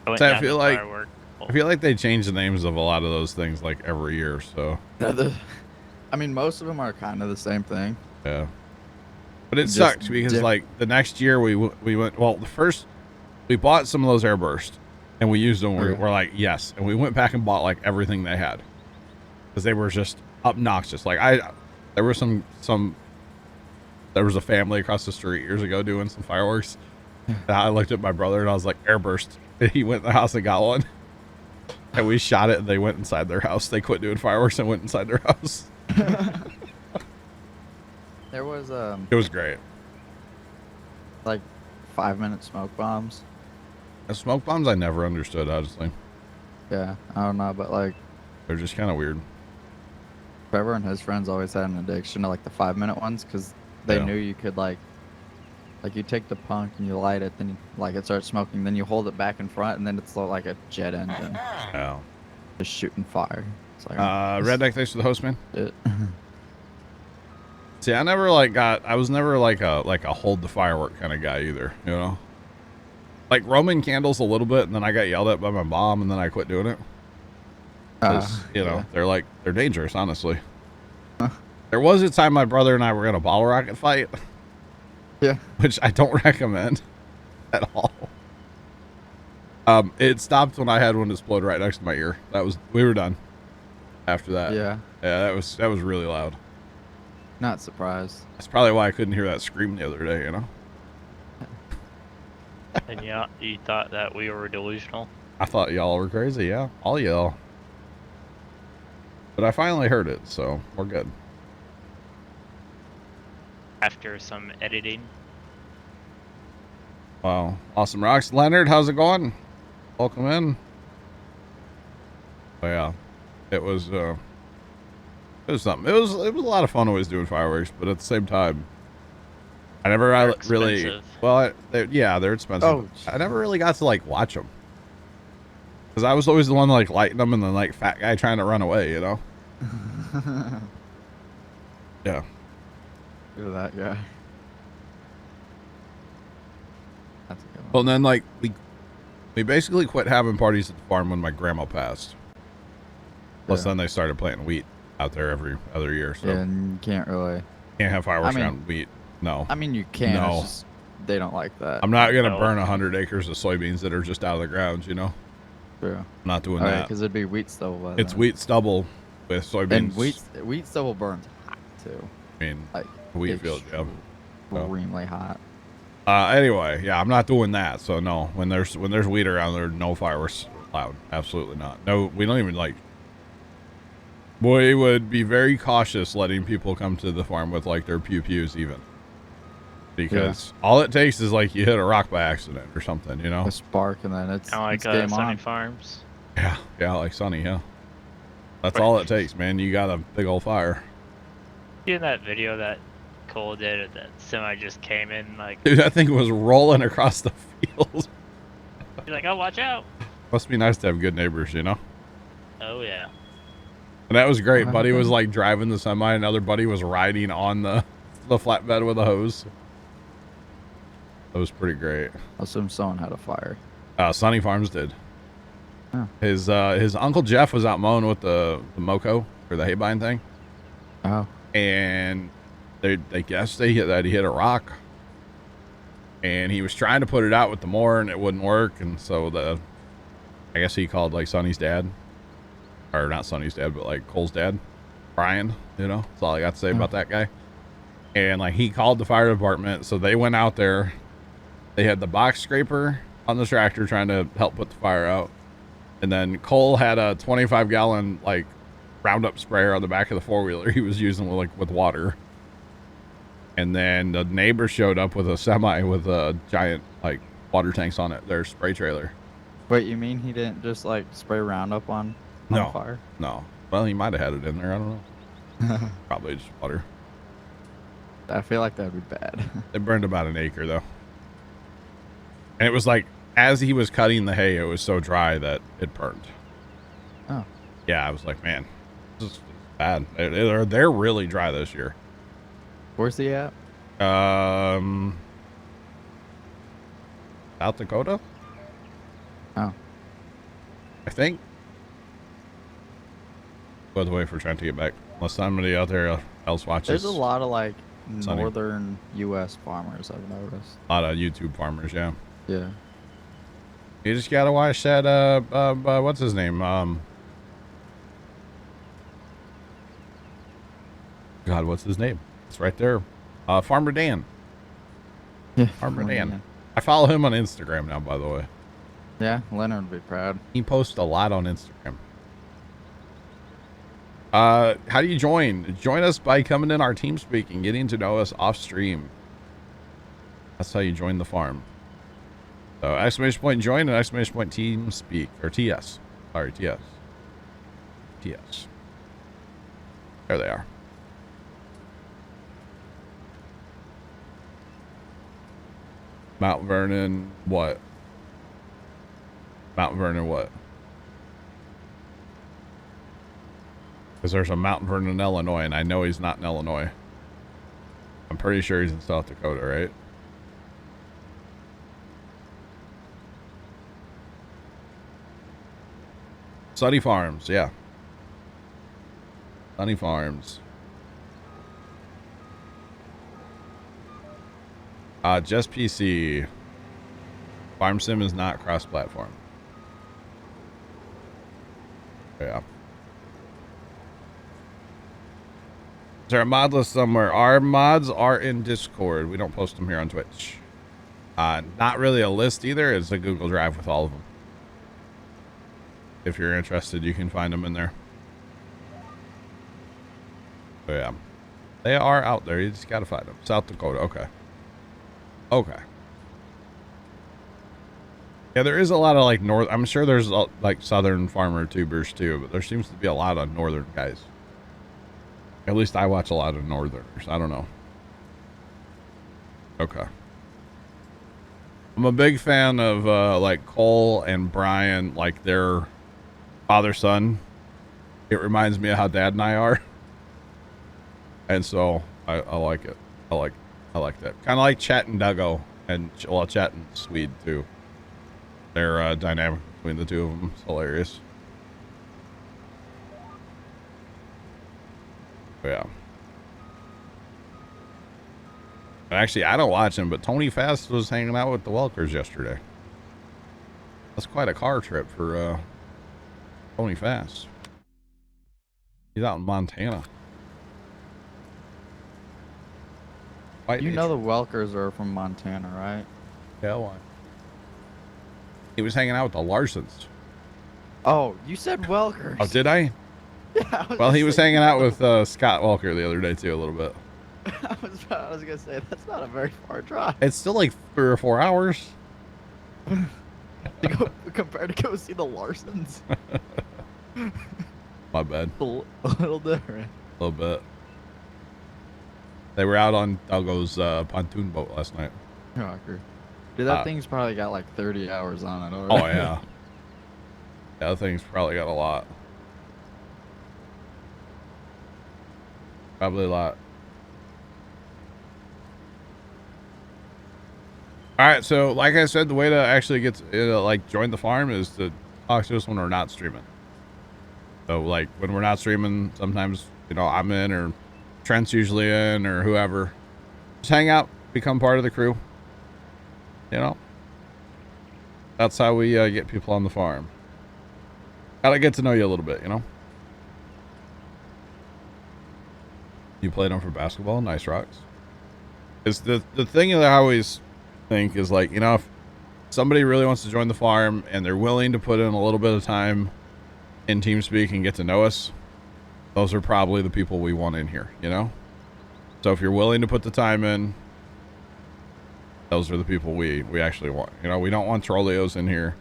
I went So I down feel to like- firework. I feel like they change the names of a lot of those things like every year, so I mean, most of them are kind of the same thing. yeah. But it Just sucked because diff- like the next year we went, well, the first we bought some of those airbursts and we used them. Okay. We're like, yes. And we went back and bought like everything they had because they were just obnoxious. Like there was there was a family across the street years ago doing some fireworks. And I looked at my brother and I was like, airburst. And he went in the house and got one. And we shot it and they went inside their house. They quit doing fireworks and went inside their house. There was It was great. like 5-minute smoke bombs. And smoke bombs I never understood, honestly. Yeah, I don't know, but like They're just kind of weird. Trevor and his friends always had an addiction to like the 5-minute ones because they Yeah. knew you could like you take the punk and you light it, then it starts smoking, then you hold it back in front, and then it's like a jet engine Oh. just shooting fire. It's like Redneck, thanks for the host, man. it. See, I was never like a hold the firework kind of guy either, you know? Like Roman candles a little bit, and then I got yelled at by my mom, and then I quit doing it. 'Cause, you know, they're dangerous, honestly. There was a time my brother and I were in a bottle rocket fight, Yeah. which I don't recommend at all. It stopped when I had one explode right next to my ear. We were done after that. Yeah. Yeah, that was really loud. Not surprised. That's probably why I couldn't hear that scream the other day, you know? And yeah, you thought that we were delusional. I thought y'all were crazy, yeah. All y'all. But I finally heard it, so we're good. After some editing. Wow. Awesome rocks. Leonard, how's it going? Welcome in. Oh, yeah. It was something. It was a lot of fun always doing fireworks, but at the same time, I never They're really, expensive. well, they're expensive. Oh, I never really got to like watch them. Cause I was always the one like lighting them and then like fat guy trying to run away, you know? Yeah. Look at that guy. That's a good one. Well, and then like we basically quit having parties at the farm when my grandma passed. Plus, Yeah. then they started planting wheat out there every other year, so Yeah, and you can't really. can't have fireworks I mean- around wheat. No, I mean, you can. No. It's just, they don't like that. I'm not gonna No. burn 100 acres of soybeans that are just out of the ground. You know, True. I'm not doing Oh, yeah, that. because it'd be wheat stubble. By It's then. wheat stubble with soybeans. And wheat stubble burns hot too. I mean, Like wheat field, yeah. So, extremely hot. anyway, yeah, I'm not doing that. So no, when there's wheat around, there's no fireworks allowed. Absolutely not. No, we don't even like. We would be very cautious letting people come to the farm with like their pews even. Because all it takes is like you hit a rock by accident or something, you know? A spark, and then it's Kind of it's like game Sunny on. Farms. Yeah, like Sunny, yeah. That's all it takes, man. You got a big old fire. See in that video that Cole did, that semi just came in, like, Dude, that thing was rolling across the field. he's like, oh, watch out. Must be nice to have good neighbors, you know? Oh, yeah. And that was great. Well, Buddy was then- like driving the semi, another buddy was riding on the flatbed with a hose. That was pretty great. I assume someone had a fire. Sunny Farms did. Oh. His Uncle Jeff was out mowing with the Moco or the haybine thing, Oh, and they guess that he hit a rock, and he was trying to put it out with the mower and it wouldn't work. And so I guess he called like Sonny's dad, or not Sonny's dad, but like Cole's dad, Brian, you know, that's all I got to say about that guy. And like he called the fire department. So they went out there. They had the box scraper on the tractor trying to help put the fire out. And then Cole had a 25-gallon like Roundup sprayer on the back of the four-wheeler he was using with water. And then the neighbor showed up with a semi with a giant like water tanks on it, their spray trailer. Wait, you mean he didn't just like spray Roundup on fire? No. Well, he might have had it in there. I don't know. Probably just water. I feel like that'd be bad. It burned about an acre though. And it was like, as he was cutting the hay, it was so dry that it burned. Oh. Yeah, I was like, man, this is bad. They're really dry this year. Where's he at? South Dakota? Oh. I think. By the way, for trying to get back. Unless somebody out there else watches. There's a lot of like Sunny. northern U.S. farmers I've noticed. A lot of YouTube farmers, yeah. Yeah. You just gotta watch that, what's his name? God, what's his name? It's right there. Farmer Dan. Yeah. Farmer Dan. I follow him on Instagram now, by the way. Yeah, Leonard would be proud. He posts a lot on Instagram. How do you join? Join us by coming in our team speak and getting to know us off stream. That's how you join the farm. So !join and !team speak, or TS. Sorry, TS. TS. There they are. Mount Vernon, what? Mount Vernon, what? Because there's a Mount Vernon, Illinois, and I know he's not in Illinois. I'm pretty sure he's in South Dakota, right? Sunny Farms, yeah. Sunny Farms. Just PC. Farm Sim is not cross-platform. Yeah. Is there a mod list somewhere? Our mods are in Discord. We don't post them here on Twitch. Not really a list either. It's a Google Drive with all of them. If you're interested, you can find them in there. So yeah. They are out there. You just gotta find them. South Dakota. Okay. Okay. Yeah, there is a lot of like north. I'm sure there's like southern farmer tubers too, but there seems to be a lot of northern guys. At least I watch a lot of northerners. I don't know. Okay. I'm a big fan of like Cole and Brian, like their father-son. It reminds me of how Dad and I are. And so I like it. I like that. Kind of like Chet and Duggo, and well, Chet and Swede too. Their dynamic between the two of them is hilarious. Yeah. Actually, I don't watch him, but Tony Fast was hanging out with the Welkers yesterday. That's quite a car trip for Tony Fast. He's out in Montana. You know the Welkers are from Montana, right? Yeah, why? He was hanging out with the Larsons. Oh, you said Welkers. Oh, did I? Yeah, Well, he was hanging out with Scott Welker the other day, too, a little bit. I was going to say, that's not a very far drive. It's still like 3 or 4 hours. Compared to go see the Larsons. My bad. A little different. A little bit. They were out on Duggo's pontoon boat last night. Shocker. Dude, that thing's probably got like 30 hours on it already. Oh, yeah. Yeah, that thing's probably got a lot. Probably a lot. All right, so like I said, the way to actually get to, like join the farm is to talk to us when we're not streaming. So like when we're not streaming, sometimes I'm in, or Trent's usually in, or whoever. Just hang out, become part of the crew. You know? That's how we get people on the farm. Gotta get to know you a little bit, you know? You played them for basketball? Nice rocks. It's the thing that I always think is like, you know, if somebody really wants to join the farm and they're willing to put in a little bit of time in TeamSpeak and get to know us, those are probably the people we want in here, you know? So if you're willing to put the time in, those are the people we actually want. You know, we don't want trolleos in here.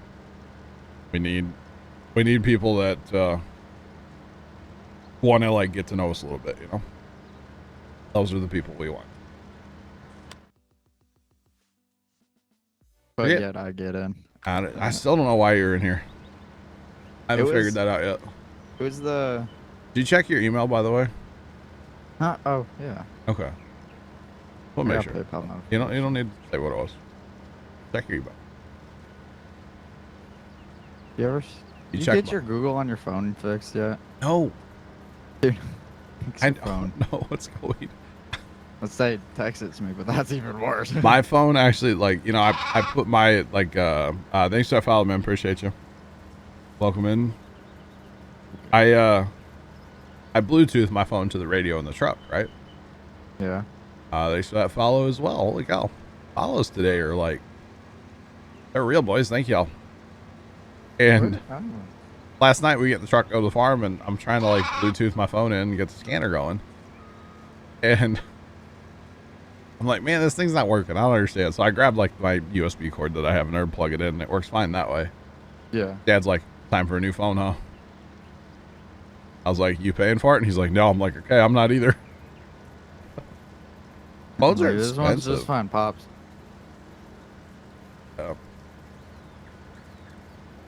We need people that want to like get to know us a little bit, you know? Those are the people we want. But yet I get in. I still don't know why you're in here. I haven't figured that out yet. It was the... Did you check your email, by the way? Oh, yeah. Okay. We'll make sure. You don't need to say what it was. Check your email. You get your Google on your phone fixed yet? No. Dude, I don't know what's going. Let's say text it to me, but that's even worse. My phone actually, like, you know, I put my, like, thanks for that follow, man. Appreciate you. Welcome in. I Bluetooth my phone to the radio in the truck, right? Yeah. Thanks for that follow as well. Holy cow. Follows today are like, they're real, boys. Thank y'all. And last night we get in the truck, go to the farm, and I'm trying to like Bluetooth my phone in and get the scanner going. And I'm like, man, this thing's not working. I don't understand. So I grabbed like my USB cord that I have and I plug it in, and it works fine that way. Yeah. Dad's like, time for a new phone, huh? I was like, you paying for it? And he's like, no. I'm like, okay, I'm not either. Phones are expensive. This one's just fine, Pops. Yeah.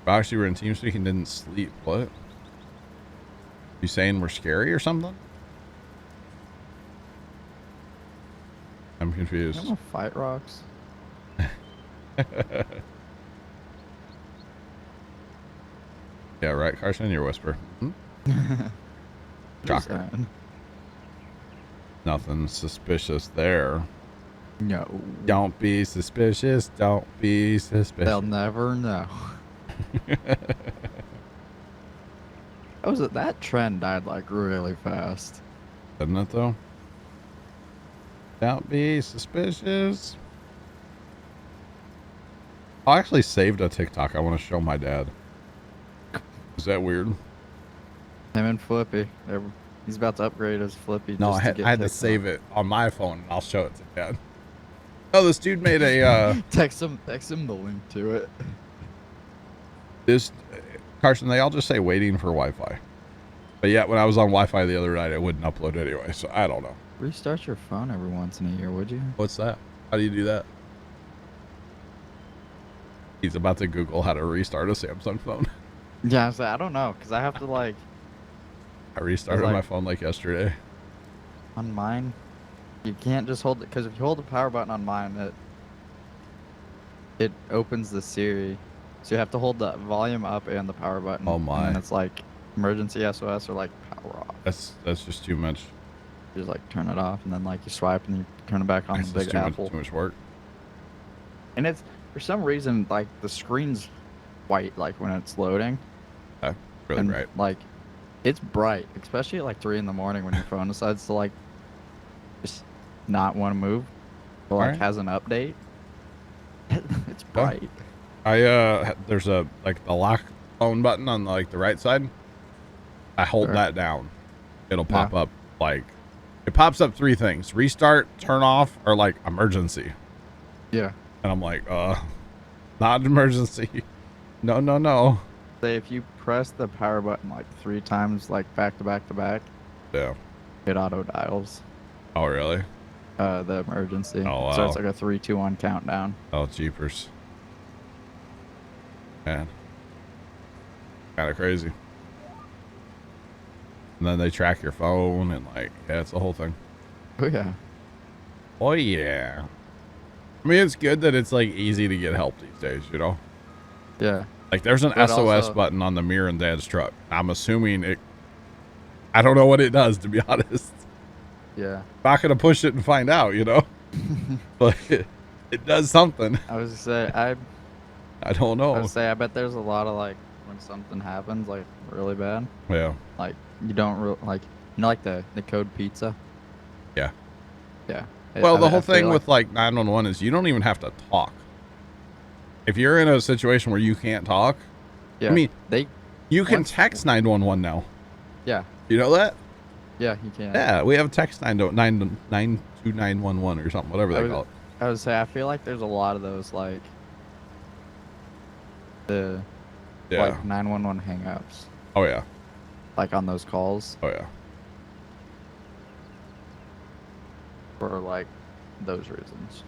Actually, we're in TeamSpeak and didn't sleep. What? You saying we're scary or something? I'm confused. I'm gonna fight rocks. Yeah, right, Carson, your whisper. Shocker. Nothing suspicious there. No. Don't be suspicious. Don't be suspicious. They'll never know. That trend died like really fast. Didn't it though? Don't be suspicious. I actually saved a TikTok I want to show my dad. Is that weird? Him and Flippy. He's about to upgrade his Flippy. No, I had to save it on my phone and I'll show it to Dad. Oh, this dude made a text him the link to it. This Carson, they all just say waiting for Wi-Fi. But yet when I was on Wi-Fi the other night, it wouldn't upload anyway, so I don't know. Restart your phone every once in a year, would you? What's that? How do you do that? He's about to Google how to restart a Samsung phone. Yeah, I don't know, because I have to like... I restarted my phone like yesterday. On mine, you can't just hold it, because if you hold the power button on mine, it opens the Siri. So you have to hold the volume up and the power button. Oh my. And it's like emergency SOS or like power off. That's just too much. You just like turn it off and then like you swipe and you turn it back on the big apple. Too much work. And it's, for some reason, like the screen's white like when it's loading. Really bright. Like it's bright, especially at like 3 in the morning when your phone decides to like just not want to move. Or like has an update. It's bright. There's a like the lock phone button on like the right side. I hold that down. It'll pop up like it pops up 3 things: restart, turn off, or like emergency. Yeah. And I'm like, not emergency. No. Say if you press the power button like 3 times, like back to back to back. Yeah. It auto dials. Oh really? The emergency. Oh wow. So it's like a 3, 2, 1 countdown. Oh jeepers. Man. Kind of crazy. And then they track your phone and like, yeah, it's the whole thing. Oh yeah. Oh yeah. I mean, it's good that it's like easy to get help these days, you know? Yeah. Like there's an SOS button on the mirror in Dad's truck. I'm assuming it, I don't know what it does, to be honest. Yeah. I'm not going to push it and find out, you know? But It does something. I was gonna say I don't know. I would say I bet there's a lot of like when something happens like really bad. Yeah. Like you don't like like the code pizza. Yeah. Yeah. Well, the whole feel thing like, with like 911 is you don't even have to talk. If you're in a situation where you can't talk, yeah, I mean, you can once- text 911 now. yeah, You know that? yeah, you can. Yeah, we have text 92911 or something, whatever they call it. I would say I feel like there's a lot of those like the Yeah. like 911 hang-ups Oh yeah. like on those calls Oh yeah. for like those reasons.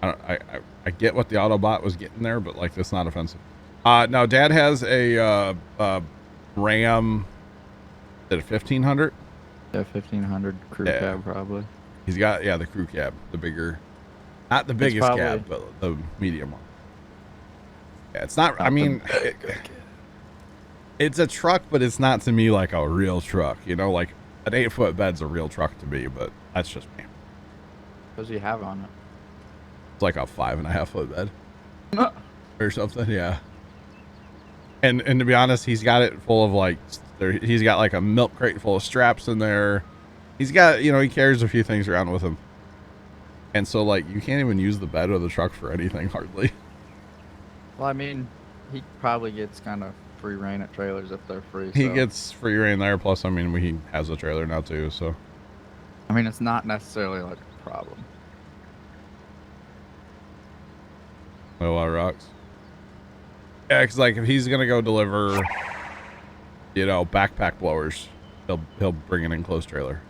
I get what the Autobot was getting there, but like that's not offensive. Now Dad has a Ram. Is it a 1500? Yeah, 1500 crew Yeah. cab probably. He's got the crew cab, the bigger, not the biggest probably- cab, but the medium one. Yeah, it's not. I mean, it's a truck, but it's not to me like a real truck. You know, like an 8-foot bed's a real truck to me, but that's just me. What does he have on it? It's like a 5.5-foot bed or something. Yeah. And to be honest, he's got it full of like, he's got like a milk crate full of straps in there. He's got, he carries a few things around with him. And so like, you can't even use the bed of the truck for anything hardly. Well, I mean, he probably gets kind of free reign at trailers if they're free. He so. gets free reign there. Plus, I mean, he has a trailer now too. So, I mean, it's not necessarily like a problem. a lot of rocks. Yeah, cause like if he's gonna go deliver, backpack blowers, he'll bring an enclosed trailer.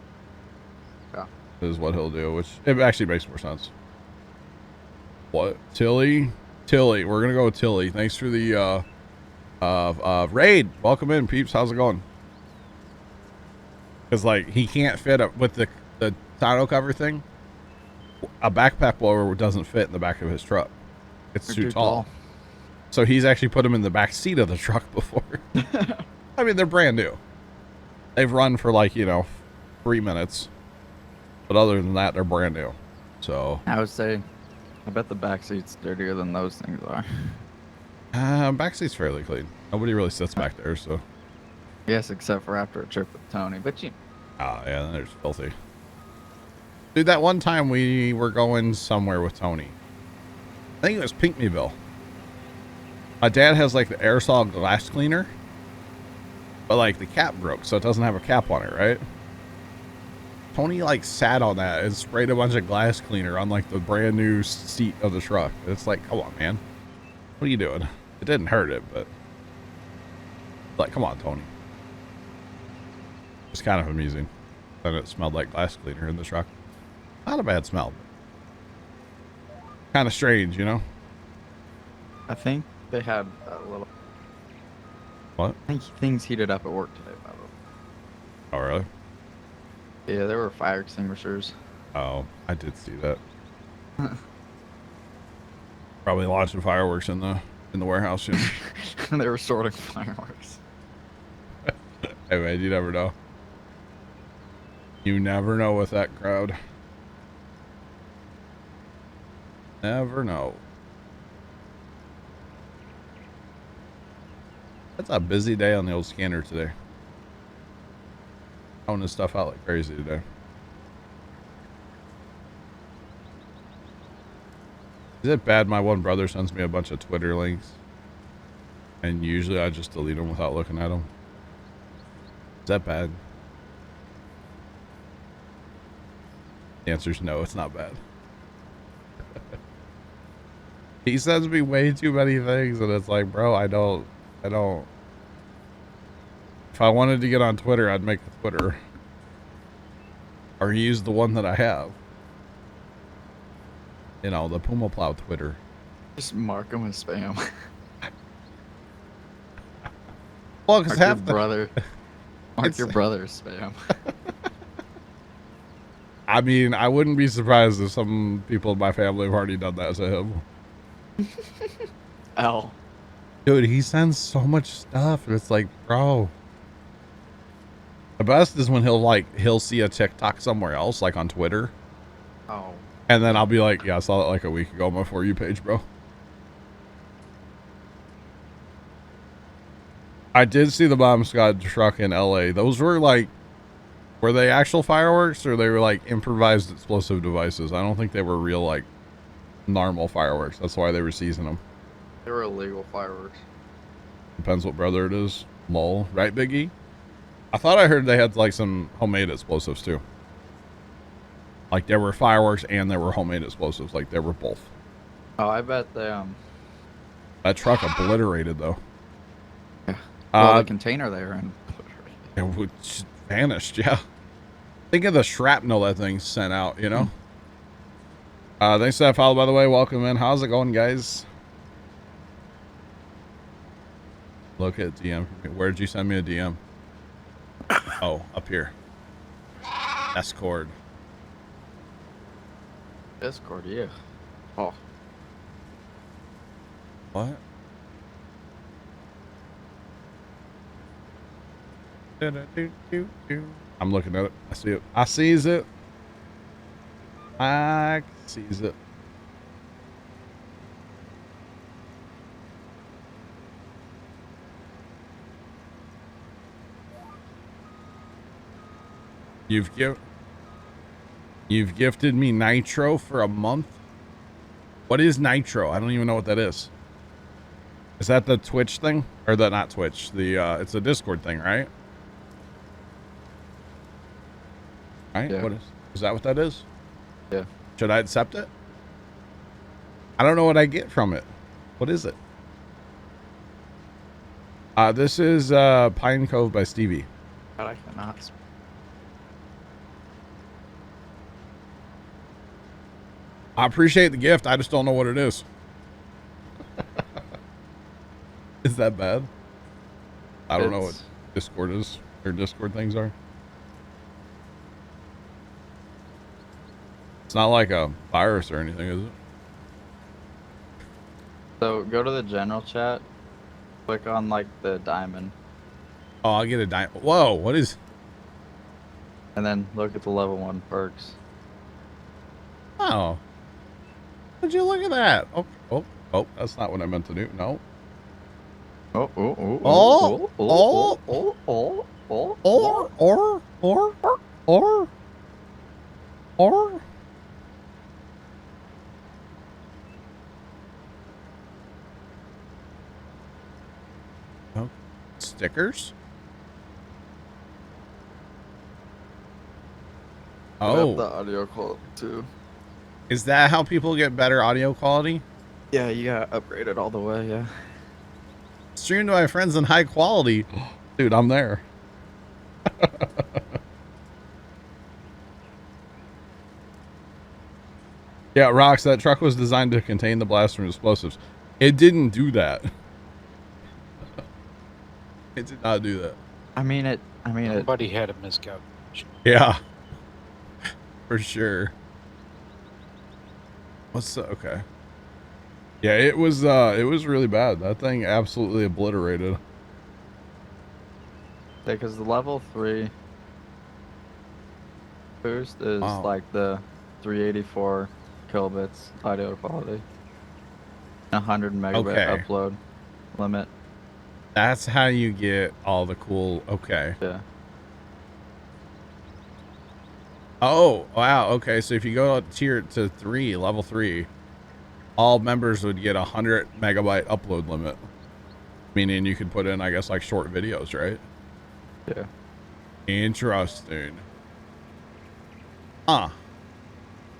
Yeah. Is what he'll do, which it actually makes more sense. What? Tilly, we're gonna go with Tilly. Thanks for the raid. Welcome in, peeps. How's it going? Because like he can't fit up with the tonneau cover thing. A backpack blower doesn't fit in the back of his truck. It's They're too tall. So he's actually put them in the back seat of the truck before. I mean, they're brand new. They've run for like 3 minutes, but other than that, they're brand new. So I would say, I bet the back seat's dirtier than those things are. back seat's fairly clean. Nobody really sits back there, so. Yes, except for after a trip with Tony. But you. Oh yeah, they're filthy. Dude, that one time we were going somewhere with Tony. I think it was Pinkneyville. My dad has like the aerosol glass cleaner, but like the cap broke, so it doesn't have a cap on it, right? Tony like sat on that and sprayed a bunch of glass cleaner on like the brand new seat of the truck. It's like, come on, man. What are you doing? It didn't hurt it, but like, come on, Tony. It's kind of amusing. Then it smelled like glass cleaner in the truck. Not a bad smell. Kind of strange, I think they had a little. What? I think things heated up at work today, probably. Oh, really? Yeah, there were fire extinguishers. Oh, I did see that. Probably launching fireworks in the warehouse. They were sorting fireworks. Hey man, you never know. You never know with that crowd. Never know. That's a busy day on the old scanner today. Throwing this stuff out like crazy today. Is it bad my one brother sends me a bunch of Twitter links and usually I just delete them without looking at them? Is that bad? The answer is no, it's not bad. He sends me way too many things and it's like, bro, I don't. If I wanted to get on Twitter, I'd make a Twitter. Or use the one that I have. The Puma Plow Twitter. Just mark them as spam. Well, because Mark half your the brother. Mark your brother's spam. I mean, I wouldn't be surprised if some people in my family have already done that to him. L. Dude, he sends so much stuff. And it's like, bro. The best is when he'll see a TikTok somewhere else, like on Twitter. Oh. And then I'll be like, yeah, I saw that like a week ago on my For You page, bro. I did see the bomb squad truck in LA. Those were like, were they actual fireworks or they were like improvised explosive devices? I don't think they were real, like, normal fireworks. That's why they were seizing them. They were illegal fireworks. Depends what brother it is. Lol. Right, Biggie? I thought I heard they had like some homemade explosives too. Like there were fireworks and there were homemade explosives. Like there were both. Oh, I bet they That truck obliterated though. Yeah. Well, the container they were in. It just vanished. Yeah. Think of the shrapnel that thing sent out. You know. Thanks for that follow, by the way. Welcome in. How's it going, guys? Look at DM. Where'd you send me a DM? Oh, up here. Discord. Discord, yeah. Oh. What? I'm looking at it. I see it. I sees it. I sees it. You've gifted me Nitro for a month. What is Nitro? I don't even know what that is. Is that the Twitch thing? Or the, not Twitch, the, it's a Discord thing, right? Right? Yeah. What is that what that is? Yeah. Should I accept it? I don't know what I get from it. What is it? This is, Pine Cove by Stevie. God, I cannot. I appreciate the gift. I just don't know what it is. Is that bad? I don't know what Discord is, or Discord things are. It's not like a virus or anything, is it? So go to the general chat, click on like the diamond. Oh, I'll get a diamond. Whoa, what is? And then look at the level 1 perks. Oh. Would you look at that? Oh, that's not what I meant to do. No. Oh, or. Oh, stickers? Oh. The audio quality too. Is that how people get better audio quality? Yeah, you gotta upgrade it all the way, yeah. Stream to my friends in high quality. Dude, I'm there. Yeah, Rox, that truck was designed to contain the blast from explosives. It didn't do that. It did not do that. Somebody had a miscalculation. Yeah. For sure. What's the, okay. Yeah, it was really bad. That thing absolutely obliterated. Yeah, because the level 3 boost is like the 384 kilobits audio quality. 100 megabit upload limit. That's how you get all the cool, okay. Yeah. Oh, wow. Okay, so if you go tier to 3, level 3, all members would get 100 megabyte upload limit. Meaning you could put in, I guess, like short videos, right? Yeah. Interesting. Huh.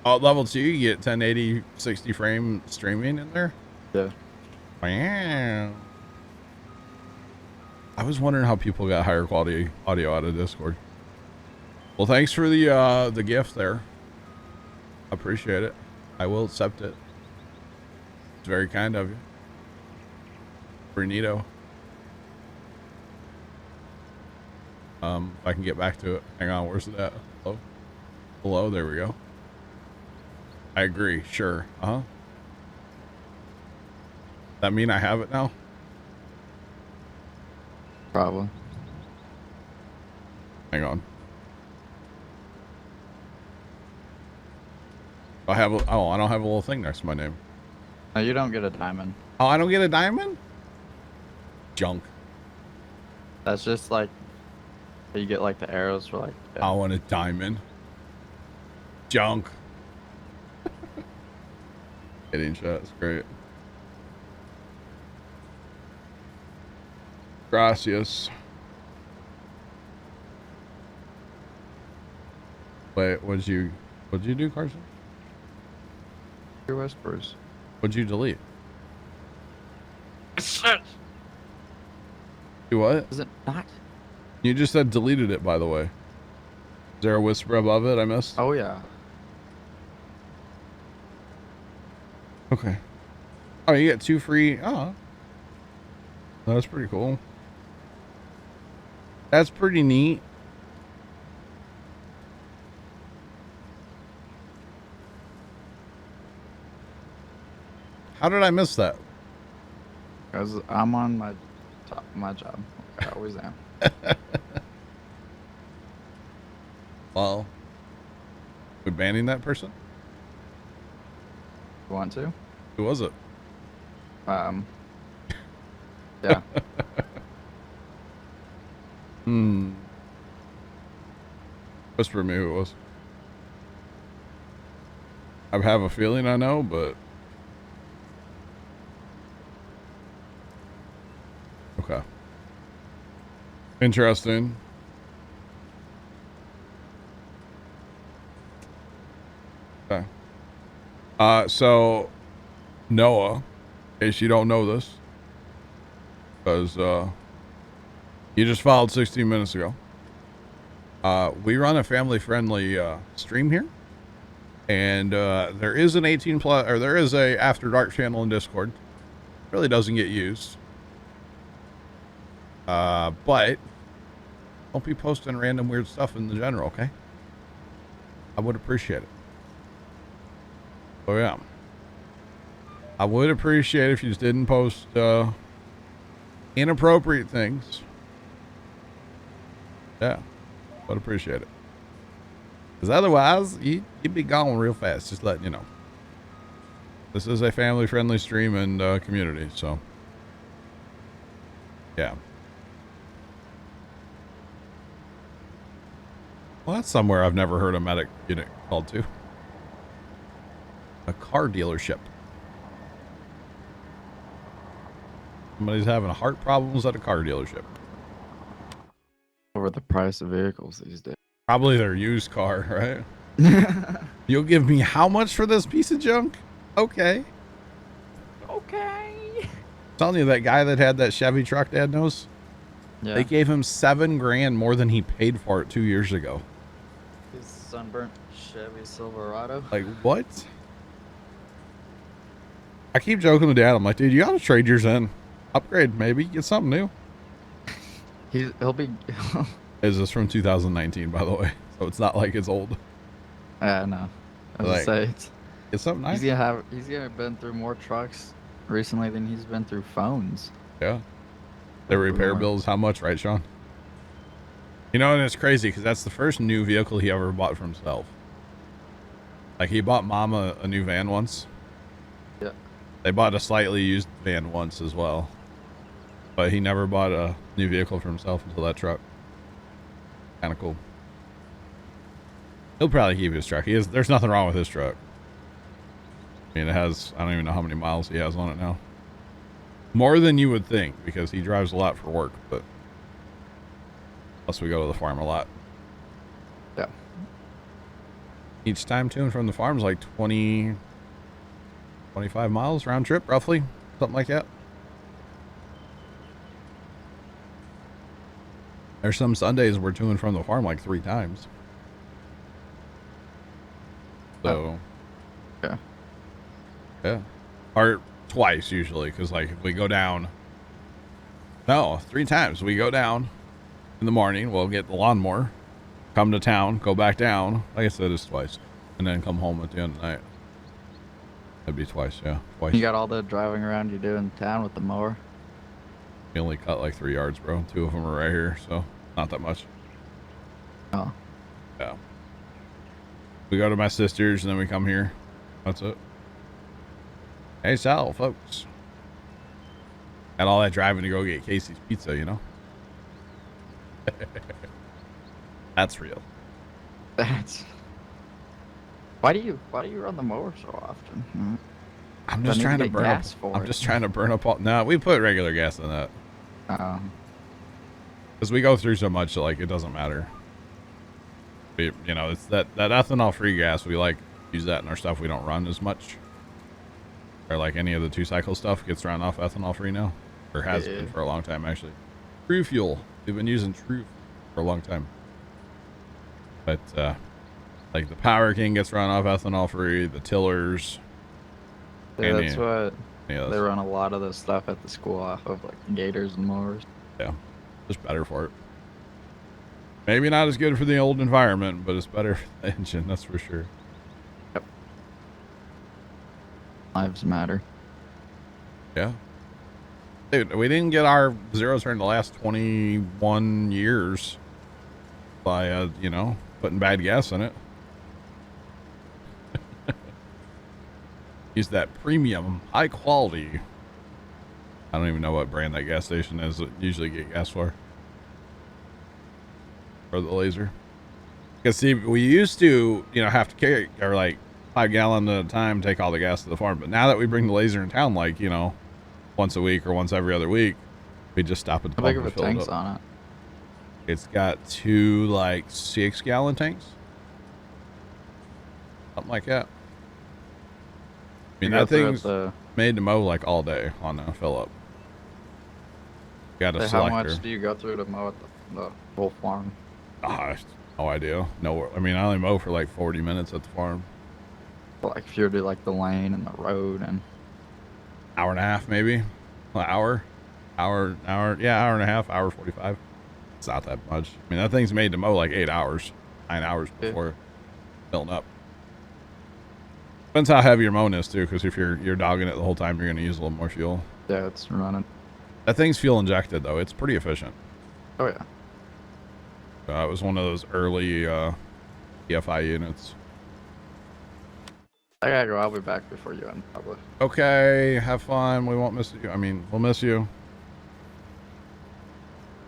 Oh, level 2, you get 1080 60 frame streaming in there? Yeah. Wow. I was wondering how people got higher quality audio out of Discord. Well, thanks for the gift there. Appreciate it. I will accept it. It's very kind of you. Bernito. If I can get back to it. Hang on, where's it at? Hello? Hello, there we go. I agree, sure. Uh-huh. That mean I have it now? Probably. Hang on. I have a, oh, I don't have a little thing next to my name. No, you don't get a diamond. Oh, I don't get a diamond? Junk. That's just like you get like the arrows for like. I want a diamond. Junk. Hitting shots, great. Gracias. Wait, what'd you do, Carson? Your whispers. What'd you delete? Do what? Is it not? You just said deleted it, by the way. Is there a whisper above it I missed? Oh yeah. Okay. Oh, you get 2 free. Oh. That's pretty cool. That's pretty neat. How did I miss that? Because I'm on my job. I always am. Well, we banning that person? You want to? Who was it? Yeah. Whisper me who it was. I have a feeling I know, but okay. Interesting. Okay. So Noah, in case you don't know this, because you just filed 16 minutes ago. We run a family-friendly stream here, and there is an 18 plus, or there is a After Dark channel in Discord. Really doesn't get used, but don't be posting random weird stuff in the general, okay? I would appreciate it. Oh yeah, I would appreciate it if you just didn't post inappropriate things. Yeah, would appreciate it. Because otherwise, you'd be gone real fast. Just letting you know. This is a family-friendly stream and community, so yeah. Well, that's somewhere I've never heard a medic unit called to. A car dealership. Somebody's having heart problems at a car dealership. Over the price of vehicles these days. Probably their used car, right? You'll give me how much for this piece of junk? Okay. Okay. I'm telling you, that guy that had that Chevy truck Dad knows, Yeah. they gave him $7 grand more than he paid for it 2 years ago. His sunburnt Chevy Silverado. Like, what? I keep joking to Dad. I'm like, dude, you gotta trade yours in. Upgrade, maybe. Get something new. He'll be. Is this from 2019, by the way? So it's not like it's old. Yeah, no. I was Like, gonna say it's something nice. he's gonna been through more trucks recently than he's been through phones. Yeah. The repair bills, how much, right, Sean? You know, and it's crazy because that's the first new vehicle he ever bought for himself. Like, he bought Mama a new van once. Yeah. They bought a slightly used van once as well. But he never bought a new vehicle for himself until that truck. Kind of cool. He'll probably keep his truck. There's nothing wrong with his truck. I mean, it has, I don't even know how many miles he has on it now. More than you would think, because he drives a lot for work, but plus we go to the farm a lot. Yeah. Each time to and from the farm is like 20, 25 miles round trip, roughly. Something like that. There's some Sundays we're to and from the farm like 3 times. So, yeah. Yeah. Or twice usually, because like if we go down, no, 3 times. We go down in the morning, we'll get the lawnmower, come to town, go back down. Like I said, it's twice. And then come home at the end of the night. That'd be twice, yeah. Twice. You got all the driving around you do in town with the mower? We only cut like 3 yards, bro. 2 of them are right here, so not that much. Oh. Yeah. We go to my sister's and then we come here. That's it. Hey, Sal, folks. Got all that driving to go get Casey's pizza, you know? That's real. That's. Why do you run the mower so often? Hmm? I'm just trying to burn up. I'm just trying to burn up all. No, we put regular gas in that. Because we go through so much, like it doesn't matter. We, you know, it's that ethanol-free gas. We like use that in our stuff. We don't run as much. Or like any of the 2-cycle stuff gets run off ethanol-free now, or has been for a long time actually. True fuel. We've been using True for a long time. But like the Power King gets run off ethanol-free. The tillers. Yeah, that's what they run a lot of the stuff at the school off of, like gators and mowers. Yeah, just better for it. Maybe not as good for the old environment, but it's better for the engine, that's for sure. Yep. Lives matter. Yeah. Dude, we didn't get our zero turn the last 21 years by, you know, putting bad gas in it. Use that premium, high quality. I don't even know what brand that gas station is that usually get gas for. Or the laser. Because see, we used to, you know, have to carry, or like 5 gallons at a time, take all the gas to the farm. But now that we bring the laser in town, like, you know, once a week or once every other week, we just stop at the pump and fill it up. How big of a tank's on it? It's got 2 like 6-gallon tanks. Something like that. I mean, that thing's made to mow like all day on a fill up. Got a selector. How much do you go through to mow at the whole farm? No idea. No, I mean, I only mow for like 40 minutes at the farm. Like if you were to do like the lane and the road and. Hour and a half, maybe. Hour and a half, hour 45. It's not that much. I mean, that thing's made to mow like 8 hours, 9 hours before filling up. Depends how heavy your mowing is too, because if you're dogging it the whole time, you're going to use a little more fuel. Yeah, it's running. That thing's fuel injected though. It's pretty efficient. Oh yeah. It was one of those early EFI units. I gotta go. I'll be back before you end, probably. Okay, have fun. We won't miss you. I mean, we'll miss you.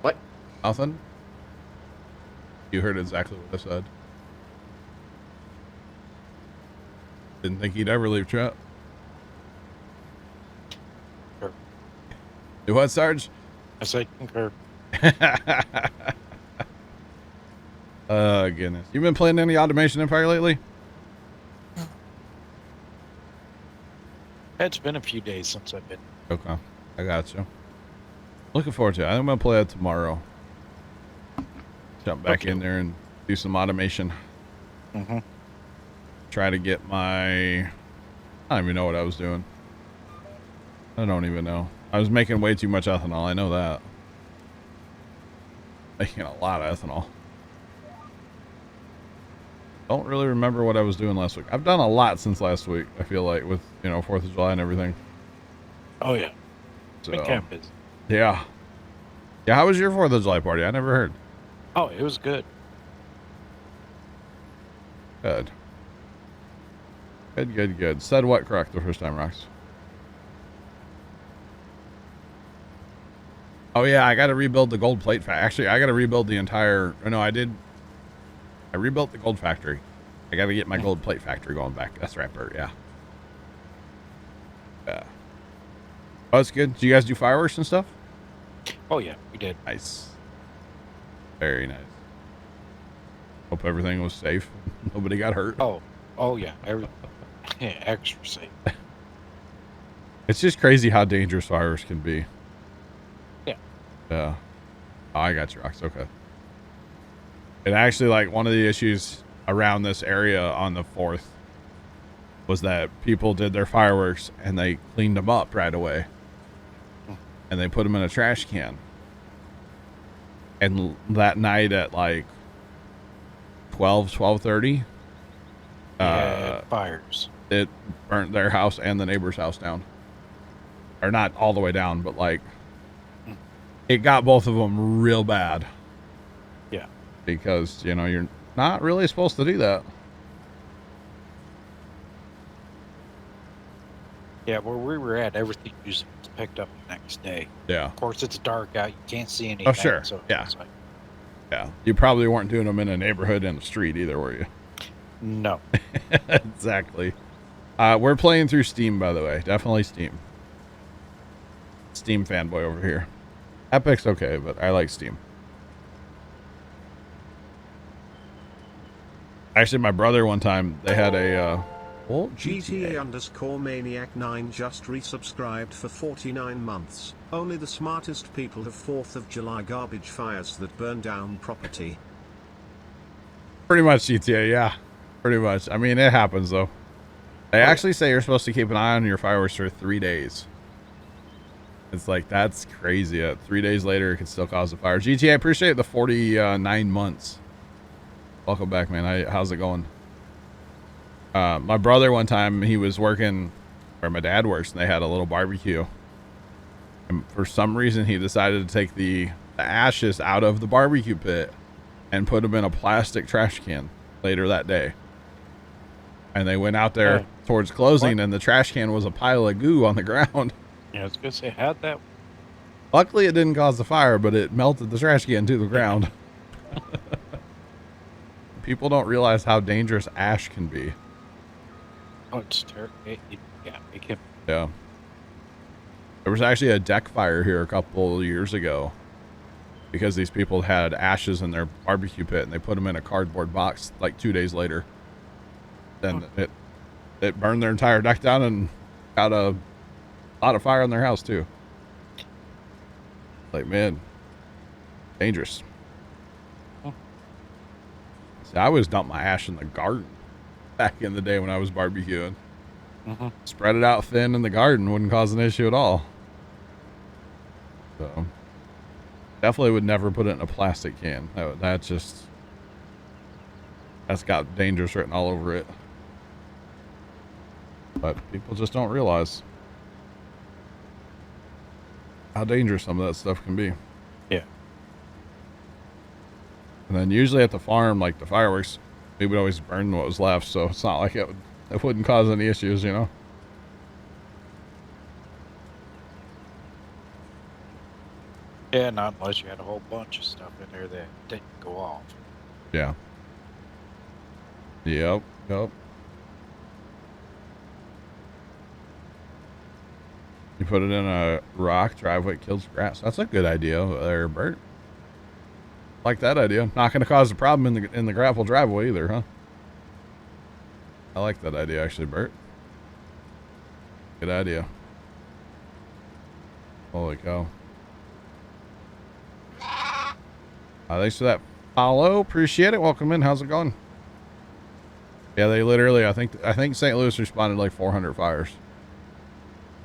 What? Nothing? You heard exactly what I said. Didn't think he'd ever leave chat. Sure. Do what, Sarge? I say concur. Goodness. You been playing any Automation Empire lately? It's been a few days since I've been. Okay. I got you. Looking forward to it. I'm going to play it tomorrow. Jump back in there and do some automation. Mm-hmm. Try to get my... I don't even know what I was doing. I don't even know. I was making way too much ethanol. I know that. Making a lot of ethanol. Don't really remember what I was doing last week. I've done a lot since last week, I feel like, with, you know, 4th of July and everything. Oh, yeah. So, been camp busy. Yeah. Yeah, how was your 4th of July party? I never heard. Oh, it was good. Good. Good. Said what correct the first time, Rox? Oh, yeah, I got to rebuild the gold plate factory. Actually, I got to rebuild the entire... Oh, no, I did... I rebuilt the gold factory. I got to get my gold plate factory going back. That's right, Bert. Yeah. Yeah. Oh, that's good. Did you guys do fireworks and stuff? Oh, yeah, we did. Nice. Very nice. Hope everything was safe. Nobody got hurt. Oh, yeah. Extra safe. It's just crazy how dangerous fireworks can be. Yeah. Yeah. Oh, I got you, Rox. Okay. And actually, like, one of the issues around this area on the 4th was that people did their fireworks and they cleaned them up right away. And they put them in a trash can. And that night at like 12:30, fires. It burnt their house and the neighbor's house down. Or not all the way down, but like it got both of them real bad. Yeah. Because, you know, you're not really supposed to do that. Yeah, where we were at, everything usually was picked up the next day. Yeah. Of course, it's dark out. You can't see anything. Oh, sure. So Yeah. it's like, Yeah. You probably weren't doing them in a neighborhood in the street either, were you? no. Exactly. We're playing through Steam, by the way. Definitely Steam. Steam fanboy over here. Epic's okay, but I like Steam. Actually, my brother one time, they had a GTA underscore Maniac 9 just resubscribed for 49 months. Only the smartest people have 4th of July garbage fires that burn down property. Pretty much GTA, yeah. Pretty much. I mean, it happens, though. They actually say you're supposed to keep an eye on your fireworks for 3 days. It's like, that's crazy. 3 days later, it could still cause a fire. GTA, I appreciate the 49 months. Welcome back, man. How's it going? My brother, one time, he was working where my dad works, and they had a little barbecue. And for some reason, he decided to take the ashes out of the barbecue pit and put them in a plastic trash can later that day. And they went out there towards closing, and the trash can was a pile of goo on the ground. Yeah, I was gonna say, how'd that? Luckily, it didn't cause the fire, but it melted the trash can to the ground. People don't realize how dangerous ash can be. Oh, it's terrible. Yeah, it can. Yeah. There was actually a deck fire here a couple of years ago because these people had ashes in their barbecue pit and they put them in a cardboard box like 2 days later. Then it burned their entire deck down and got a lot of fire in their house too. Like, man, dangerous. See, I always dump my ash in the garden back in the day when I was barbecuing. Spread it out thin in the garden, wouldn't cause an issue at all. So definitely would never put it in a plastic can. That's got dangerous written all over it. But people just don't realize how dangerous some of that stuff can be. Yeah. And then usually at the farm, like the fireworks, we would always burn what was left, so it's not like it wouldn't cause any issues, you know? Yeah, not unless you had a whole bunch of stuff in there that didn't go off. Yeah. Yep. You put it in a rock driveway, it kills grass. That's a good idea there, Bert. Like that idea. Not going to cause a problem in the gravel driveway either, huh? I like that idea, actually, Bert. Good idea. Holy cow. Thanks for that follow. Appreciate it. Welcome in. How's it going? Yeah, they literally, I think St. Louis responded like 400 fires.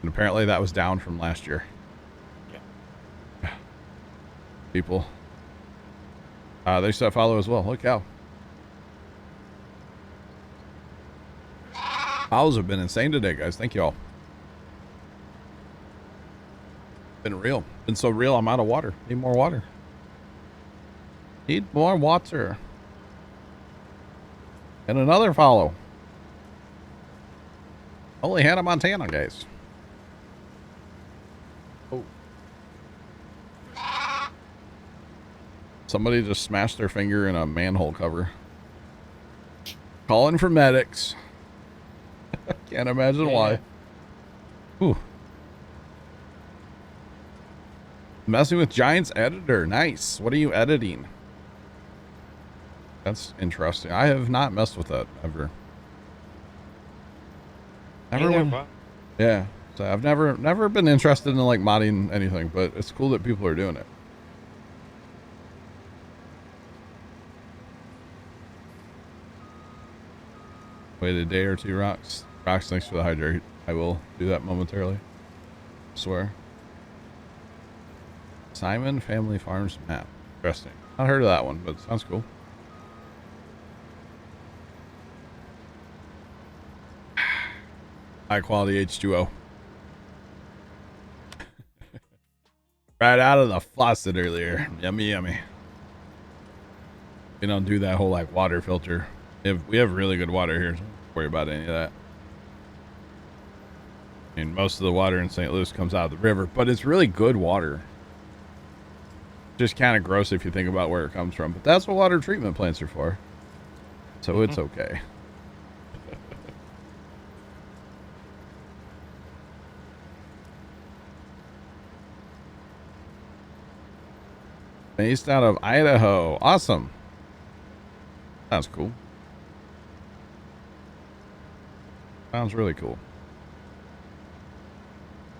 And apparently that was down from last year. Yeah. People. They said follow as well. Look how. Follows have been insane today, guys. Thank you all. Been real. Been so real, I'm out of water. Need more water. Need more water. And another follow. Holy Hannah Montana, guys. Oh. Somebody just smashed their finger in a manhole cover. Calling for medics. Can't imagine why. Ooh. Messing with Giants editor. Nice. What are you editing? That's interesting. I have not messed with that ever. Yeah. So I've never been interested in like modding anything, but it's cool that people are doing it. Wait a day or two, Rocks. Rocks, thanks for the hydrate. I will do that momentarily. I swear. Simon Family Farms map. Interesting. Not heard of that one, but it sounds cool. High quality H2O. Right out of the faucet earlier. Yummy, yummy. We don't do that whole like water filter. We have really good water here. So don't worry about any of that. I mean, most of the water in St. Louis comes out of the river, but it's really good water. Just kind of gross if you think about where it comes from, but that's what water treatment plants are for. So it's okay. Based out of Idaho. Awesome. Sounds cool. Sounds really cool.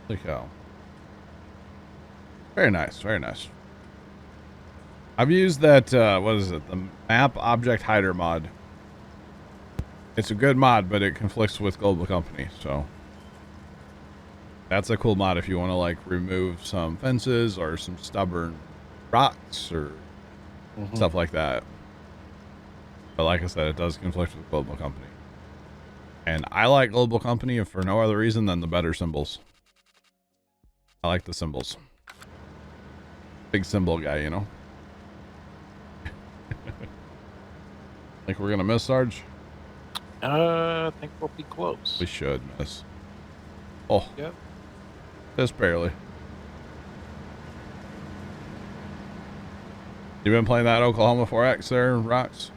Holy cow. Very nice. Very nice. I've used that, what is it? The map object hider mod. It's a good mod, but it conflicts with Global Company, so. That's a cool mod if you want to, like, remove some fences or some stubborn rocks or stuff like that. But like I said, it does conflict with Global Company. And I like Global Company if for no other reason than the better symbols. I like the symbols. Big symbol guy, you know? Think we're gonna miss, Sarge? I think we'll be close. We should miss. Oh. Yep. Just barely. You been playing that Oklahoma 4X there, Rocks?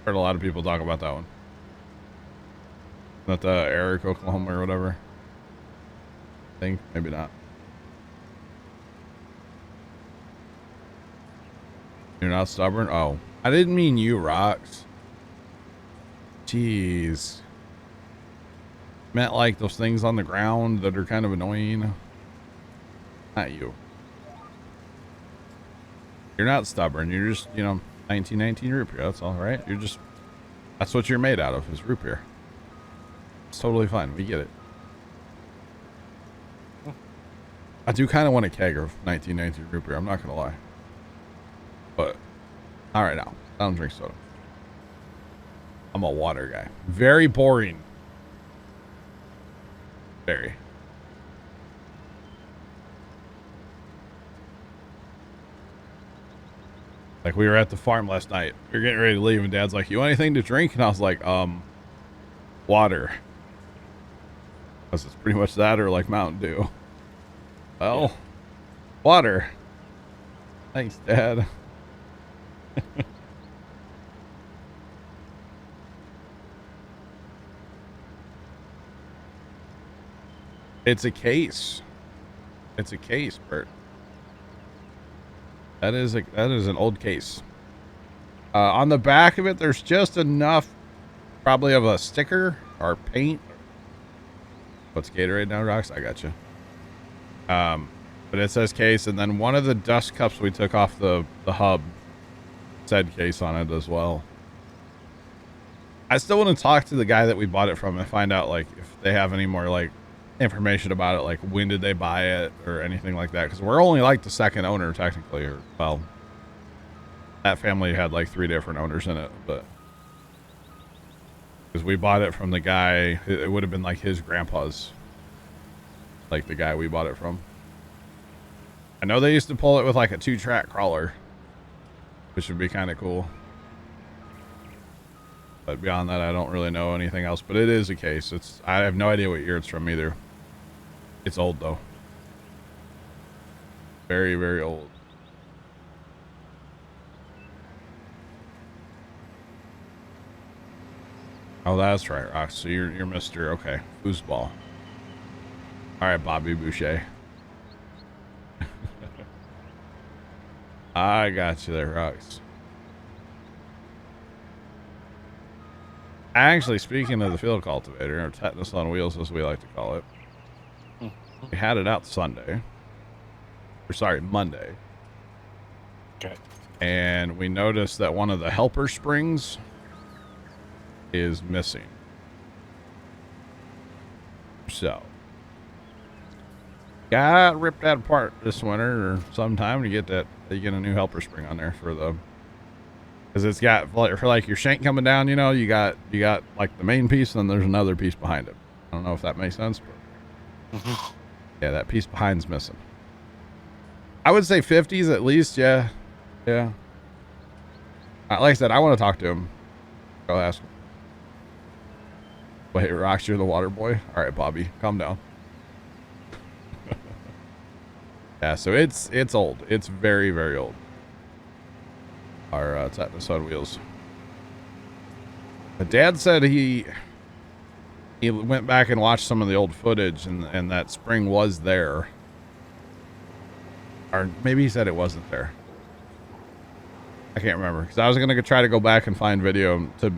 Heard a lot of people talk about that one. Not the Eric, Oklahoma or whatever. I think, maybe not. You're not stubborn? Oh. I didn't mean you, Rocks. Jeez. Meant like those things on the ground that are kind of annoying. Not you. You're not stubborn. You're just, you know, 1919 root beer. That's all right. You're just, that's what you're made out of, is root beer. It's totally fine. We get it. I do kind of want a keg of 1919 root beer. I'm not going to lie. But, all right now. I don't drink soda. I'm a water guy. Very boring. Very. Like, we were at the farm last night. We were getting ready to leave, and Dad's like, you want anything to drink? And I was like, water. Because it's pretty much that or like Mountain Dew. Well, yeah. Water. Thanks, Dad. It's a case. It's a case, Bert. That is an old case. On the back of it, there's just enough, probably of a sticker or paint. What's Gatorade now, Rocks? I got you. But it says case, and then one of the dust cups we took off the hub said case on it as well. I still want to talk to the guy that we bought it from and find out, like, if they have any more, like, information about it, like when did they buy it or anything like that, because we're only like the second owner technically, or well, that family had like 3 different owners in it, but because we bought it from the guy, it would have been like his grandpa's, like the guy we bought it from. I know they used to pull it with like a 2-track crawler, which would be kind of cool, but beyond that I don't really know anything else. But it is a case. I have no idea what year it's from either. It's old though. Very, very old. Oh, that's right, Rox. So you're Mr. Okay, foosball. All right, Bobby Boucher. I got you there, Rox. Actually, speaking of the field cultivator, or tetanus on wheels as we like to call it, we had it out Sunday. Or sorry, Monday. Okay. And we noticed that one of the helper springs is missing. So, got ripped that apart this winter or sometime to get that. You get a new helper spring on there for the, because it's got for like your shank coming down. You know, you got like the main piece, and then there's another piece behind it. I don't know if that makes sense, but yeah, that piece behind's missing. I would say 50s at least. Yeah. Like I said, I want to talk to him. Go ask him. Wait, Rox, you're the water boy? All right, Bobby, calm down. Yeah, so it's old. It's very, very old. Our Tetris on wheels. But Dad said he went back and watched some of the old footage, and that spring was there. Or maybe he said it wasn't there. I can't remember, because I was going to try to go back and find video to